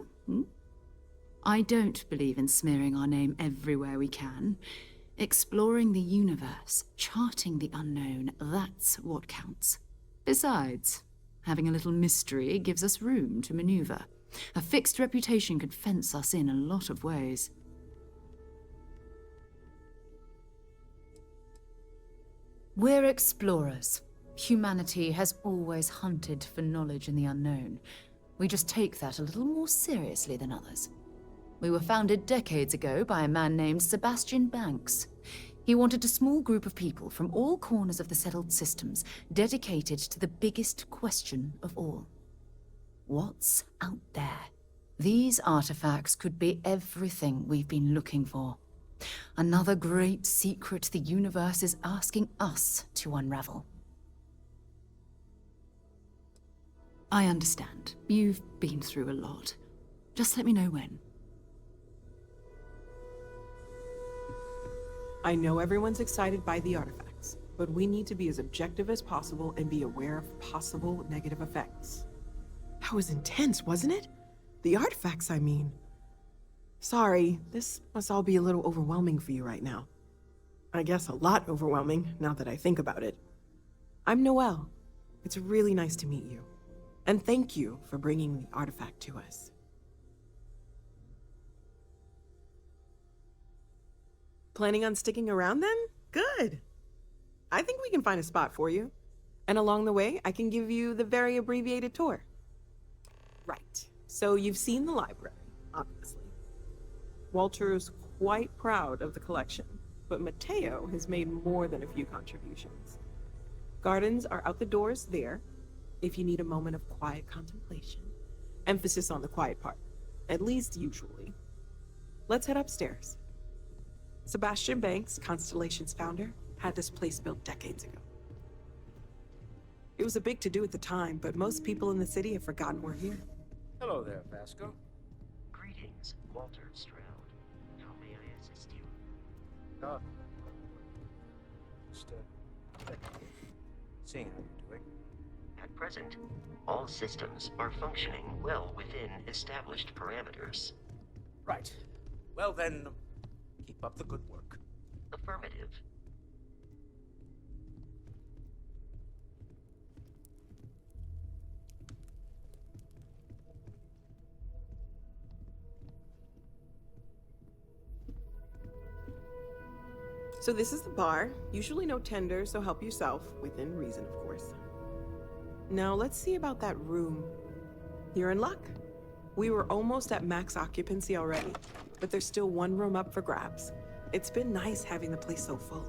I don't believe in smearing our name everywhere we can. Exploring the universe, charting the unknown, that's what counts. Besides, having a little mystery gives us room to maneuver. A fixed reputation could fence us in a lot of ways. We're explorers. Humanity has always hunted for knowledge in the unknown. We just take that a little more seriously than others. We were founded decades ago by a man named Sebastian Banks. He wanted a small group of people from all corners of the settled systems, dedicated to the biggest question of all. What's out there? These artifacts could be everything we've been looking for. Another great secret the universe is asking us to unravel. I understand. You've been through a lot. Just let me know when. I know everyone's excited by the artifacts, but we need to be as objective as possible and be aware of possible negative effects. That was intense, wasn't it? The artifacts, I mean. Sorry, this must all be a little overwhelming for you right now. I guess a lot overwhelming, now that I think about it. I'm Noelle. It's really nice to meet you. And thank you for bringing the artifact to us. Planning on sticking around then? Good. I think we can find a spot for you. And along the way, I can give you the very abbreviated tour. Right. So you've seen the library, obviously. Walter's quite proud of the collection, but Mateo has made more than a few contributions. Gardens are out the doors there, if you need a moment of quiet contemplation. Emphasis on the quiet part, at least usually. Let's head upstairs. Sebastian Banks, Constellation's founder, had this place built decades ago. It was a big to-do at the time, but most people in the city have forgotten we're here. Hello there, Vasco. Greetings, Walter Stroud. How may I assist you? Just, seeing how you're doing. At present, all systems are functioning well within established parameters. Right. Well then, keep up the good work. Affirmative. So this is the bar. Usually no tender, so help yourself, within reason, of course. Now let's see about that room. You're in luck. We were almost at max occupancy already, but there's still one room up for grabs. It's been nice having the place so full.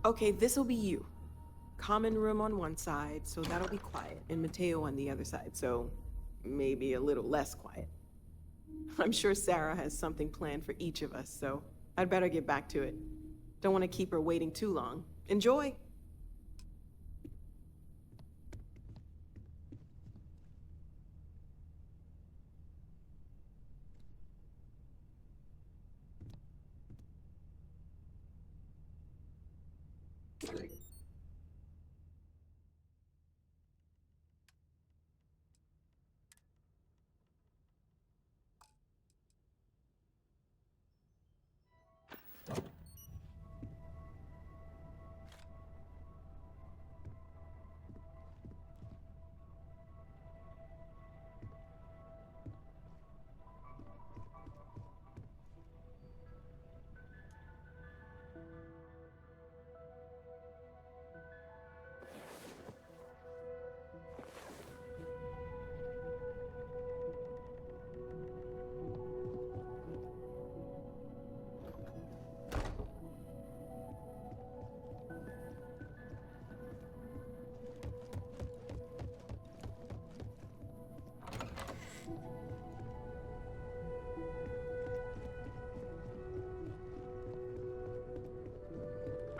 Okay, this'll be you. Common room on one side, so that'll be quiet, and Mateo on the other side, so maybe a little less quiet. I'm sure Sarah has something planned for each of us, so I'd better get back to it. Don't want to keep her waiting too long. Enjoy!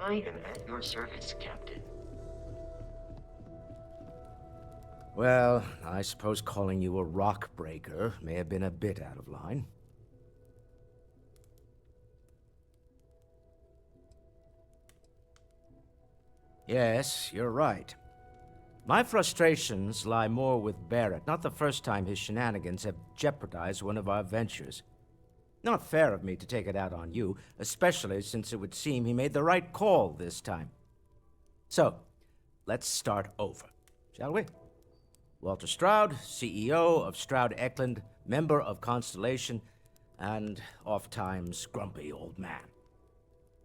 I am at your service, Captain. Well, I suppose calling you a rock breaker may have been a bit out of line. Yes, you're right. My frustrations lie more with Barrett. Not the first time his shenanigans have jeopardized one of our ventures. Not fair of me to take it out on you, especially since it would seem he made the right call this time. So, let's start over, shall we? Walter Stroud, CEO of Stroud Eklund, member of Constellation, and oft-times grumpy old man.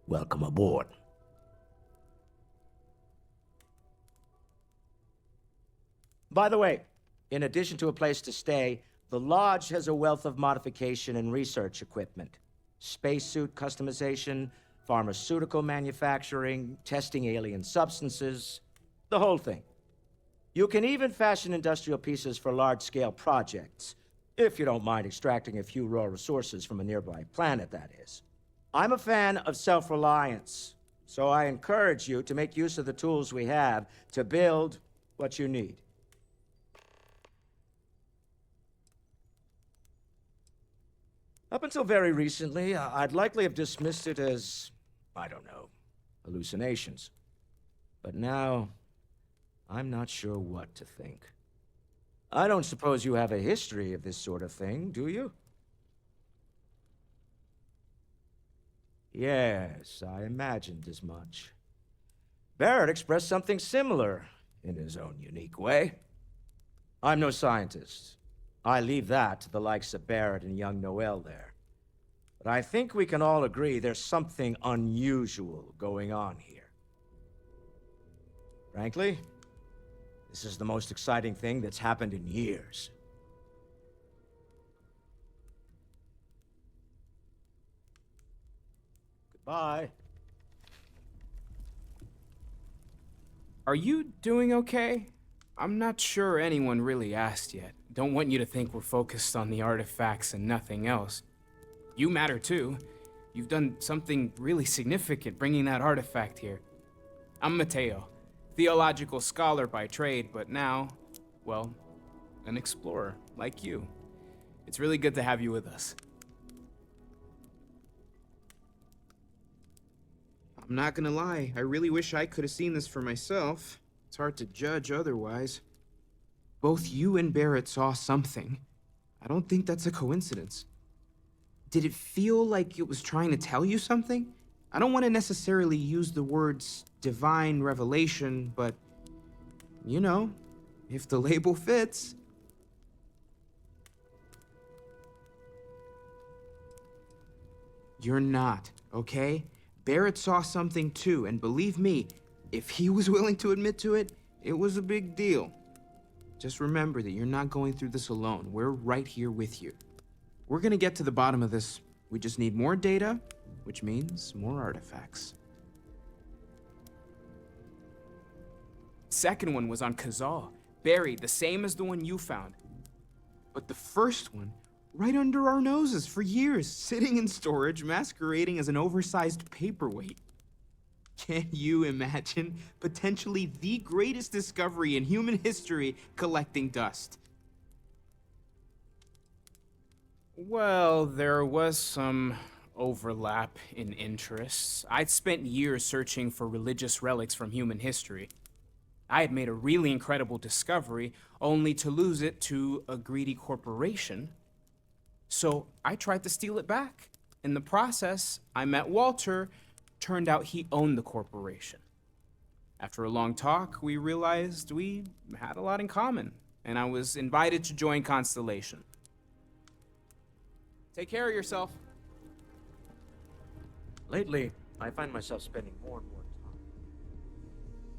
Welcome aboard. By the way, in addition to a place to stay, the Lodge has a wealth of modification and research equipment. Spacesuit customization, pharmaceutical manufacturing, testing alien substances, the whole thing. You can even fashion industrial pieces for large-scale projects, if you don't mind extracting a few raw resources from a nearby planet, that is. I'm a fan of self-reliance, so I encourage you to make use of the tools we have to build what you need. Up until very recently, I'd likely have dismissed it as, I don't know, hallucinations. But now, I'm not sure what to think. I don't suppose you have a history of this sort of thing, do you? Yes, I imagined as much. Barrett expressed something similar, in his own unique way. I'm no scientist. I leave that to the likes of Barrett and young Noel there. But I think we can all agree there's something unusual going on here. Frankly, this is the most exciting thing that's happened in years. Goodbye. Are you doing okay? I'm not sure anyone really asked yet. Don't want you to think we're focused on the artifacts and nothing else. You matter too. You've done something really significant bringing that artifact here. I'm Mateo, theological scholar by trade, but now, well, an explorer like you. It's really good to have you with us. I'm not gonna lie, I really wish I could have seen this for myself. It's hard to judge otherwise. Both you and Barrett saw something. I don't think that's a coincidence. Did it feel like it was trying to tell you something? I don't want to necessarily use the words divine revelation, but, you know, if the label fits. You're not, okay? Barrett saw something too, and believe me, if he was willing to admit to it, it was a big deal. Just remember that you're not going through this alone. We're right here with you. We're gonna get to the bottom of this. We just need more data, which means more artifacts. Second one was on Kazal, buried, the same as the one you found. But the first one, right under our noses for years, sitting in storage, masquerading as an oversized paperweight. Can you imagine potentially the greatest discovery in human history collecting dust? Well, there was some overlap in interests. I'd spent years searching for religious relics from human history. I had made a really incredible discovery, only to lose it to a greedy corporation. So I tried to steal it back. In the process, I met Walter. Turned out he owned the corporation. After a long talk, we realized we had a lot in common, and I was invited to join Constellation. Take care of yourself. Lately, I find myself spending more and more time.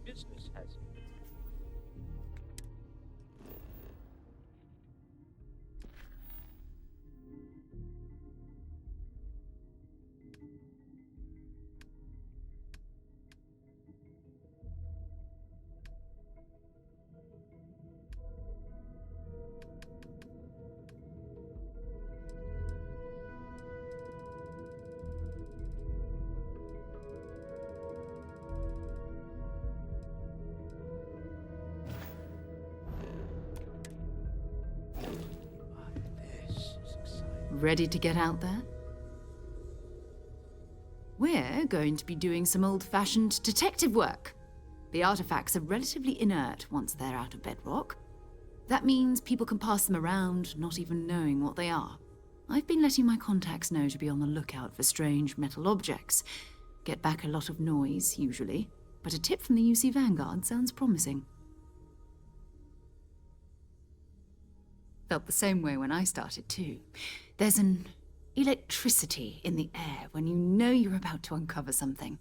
Business has Ready to get out there? We're going to be doing some old-fashioned detective work. The artifacts are relatively inert once they're out of bedrock. That means people can pass them around, not even knowing what they are. I've been letting my contacts know to be on the lookout for strange metal objects. Get back a lot of noise, usually, but a tip from the UC Vanguard sounds promising. Felt the same way when I started, too. There's an electricity in the air when you know you're about to uncover something.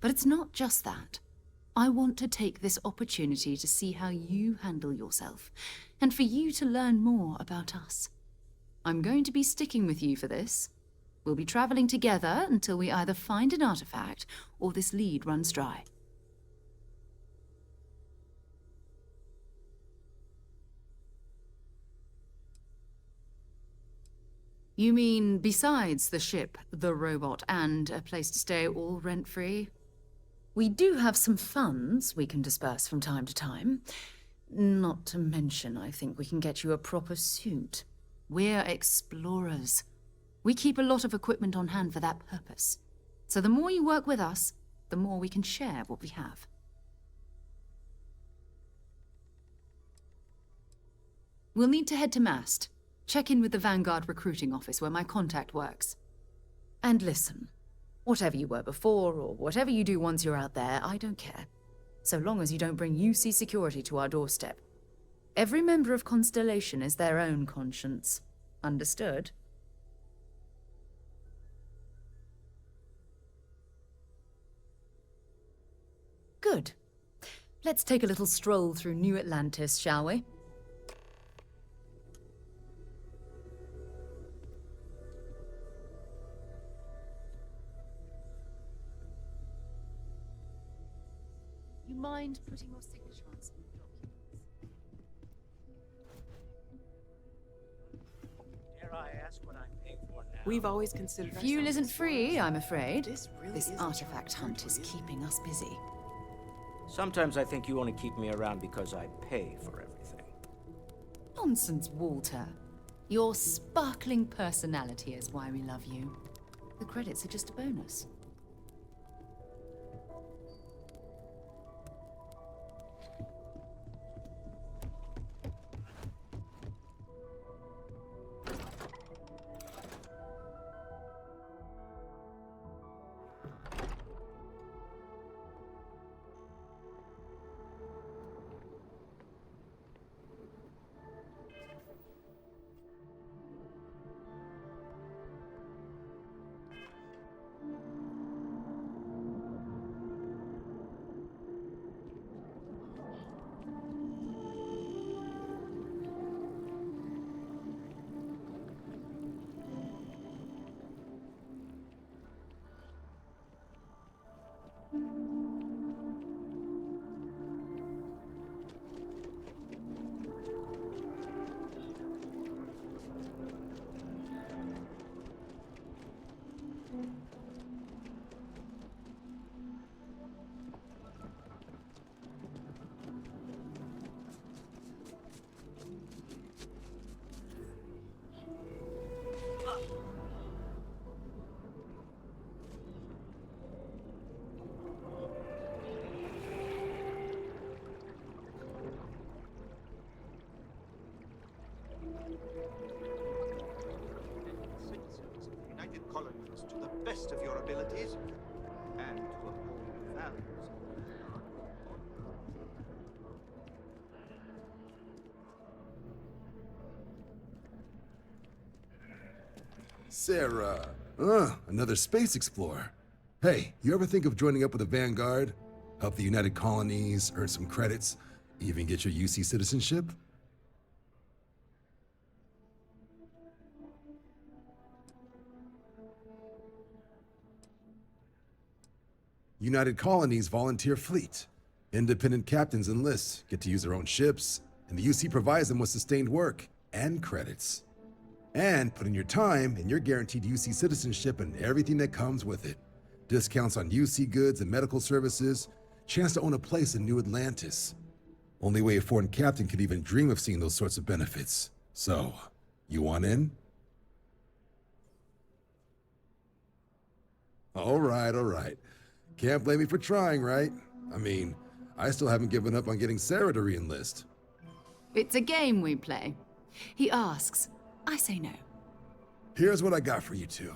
But it's not just that. I want to take this opportunity to see how you handle yourself, and for you to learn more about us. I'm going to be sticking with you for this. We'll be traveling together until we either find an artifact or this lead runs dry. You mean besides the ship, the robot, and a place to stay all rent-free? We do have some funds we can disperse from time to time. Not to mention, I think we can get you a proper suit. We're explorers. We keep a lot of equipment on hand for that purpose. So the more you work with us, the more we can share what we have. We'll need to head to Mast. Check in with the Vanguard recruiting office where my contact works. And listen, whatever you were before, or whatever you do once you're out there, I don't care. So long as you don't bring UC security to our doorstep. Every member of Constellation is their own conscience. Understood? Good. Let's take a little stroll through New Atlantis, shall we? You mind putting your signature on some documents? Dare I ask what I'm paying for now? We've always considered Fuel ourselves isn't free, I'm afraid. This really This is artifact hunt is keeping us busy. Sometimes I think you only keep me around because I pay for everything. Nonsense, Walter. Your sparkling personality is why we love you. The credits are just a bonus. United Colonies to the best of your abilities and to uphold the values. Sarah. Another space explorer. Hey, you ever think of joining up with the Vanguard? Help the United Colonies, earn some credits, even get your UC citizenship? United Colonies volunteer fleet. Independent captains enlist, get to use their own ships, and the UC provides them with sustained work and credits. And put in your time, and you're guaranteed UC citizenship and everything that comes with it. Discounts on UC goods and medical services, chance to own a place in New Atlantis. Only way a foreign captain could even dream of seeing those sorts of benefits. So, You want in? All right. Can't blame me for trying, right? I mean, I still haven't given up on getting Sarah to re-enlist. It's a game we play. He asks, I say no. Here's what I got for you two.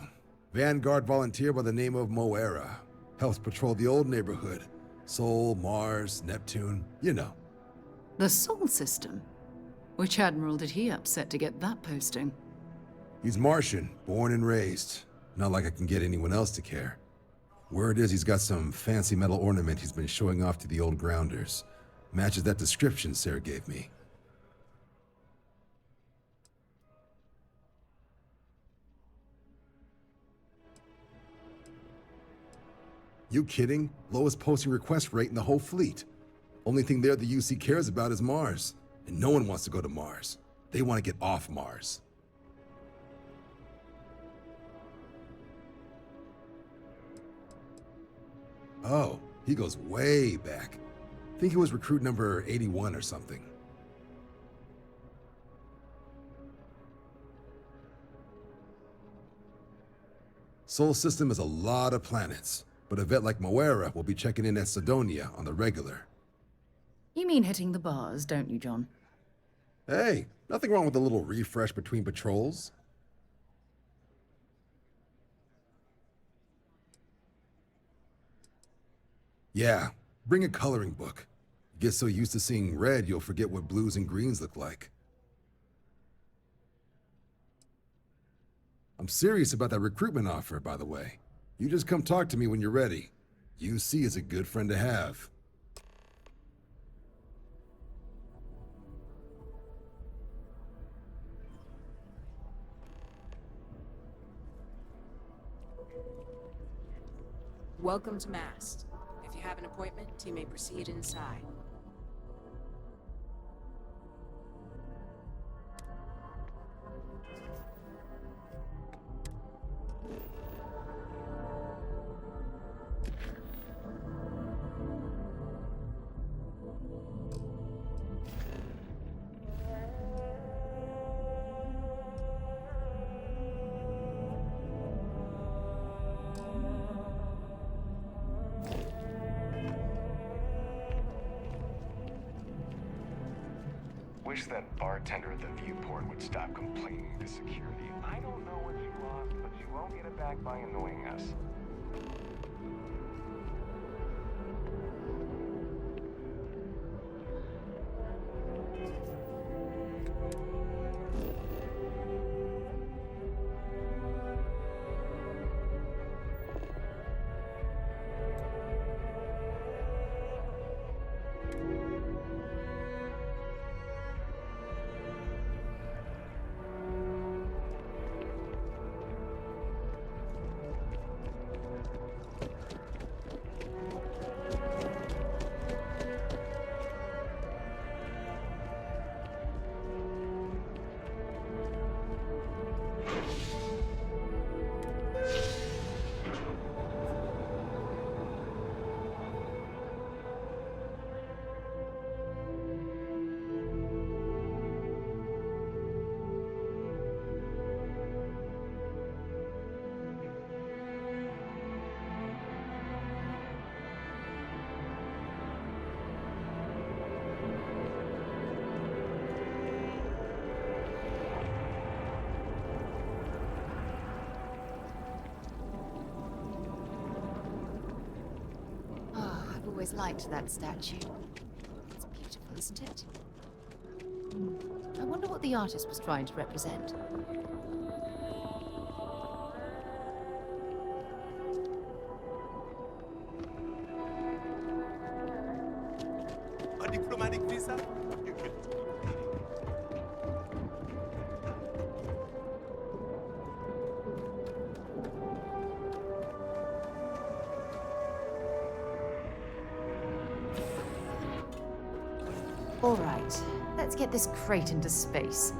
Vanguard volunteer by the name of Moera. Helps patrol the old neighborhood. Sol, Mars, Neptune, you know. The Sol system? Which admiral did he upset to get that posting? He's Martian, born and raised. Not like I can get anyone else to care. Word is he's got some fancy metal ornament he's been showing off to the old grounders. Matches that description Sarah gave me. You kidding? Lowest posting request rate in the whole fleet. Only thing there the UC cares about is Mars. And no one wants to go to Mars. They want to get off Mars. Oh, he goes way back. Think he was recruit number 81 or something. Sol system is a lot of planets, but a vet like Moera will be checking in at Sidonia on the regular. You mean hitting the bars, don't you, John? Hey, nothing wrong with a little refresh between patrols. Yeah, bring a coloring book. Get so used to seeing red, you'll forget what blues and greens look like. I'm serious about that recruitment offer, by the way. You just come talk to me when you're ready. UC is a good friend to have. Welcome to Mast. If you have an appointment, you may proceed inside. Wish that bartender at the viewport would stop complaining to security. I don't know what you lost, but you won't get it back by annoying us. I've always liked that statue. It's beautiful, isn't it? I wonder what the artist was trying to represent. A diplomatic visa? You could... All right, let's get this crate into space.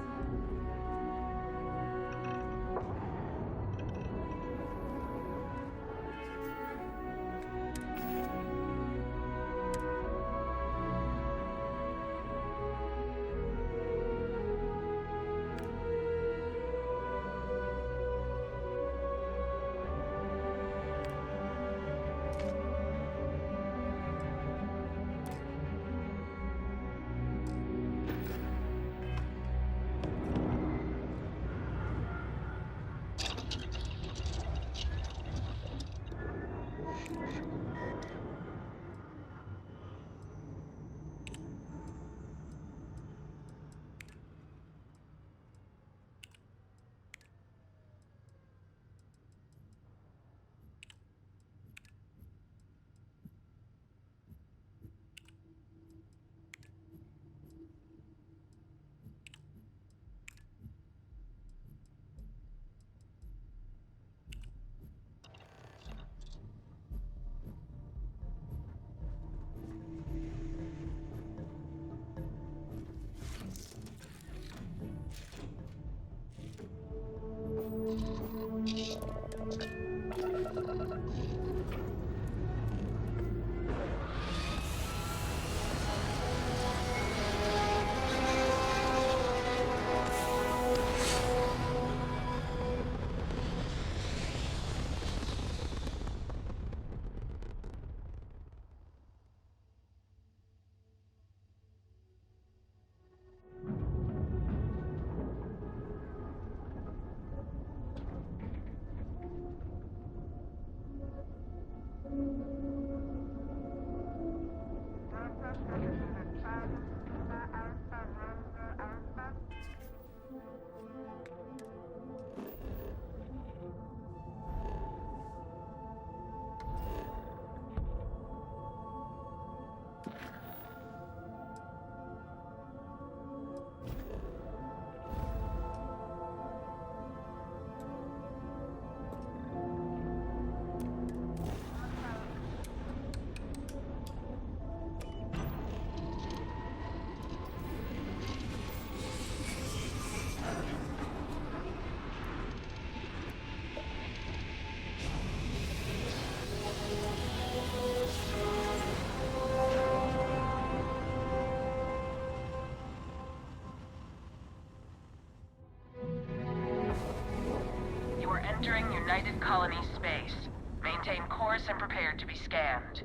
entering United Colony space. Maintain course and prepare to be scanned.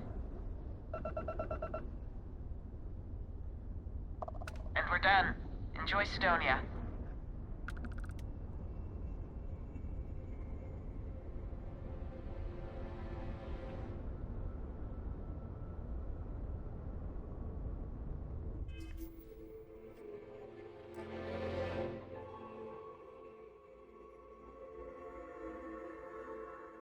And we're done. Enjoy Sidonia.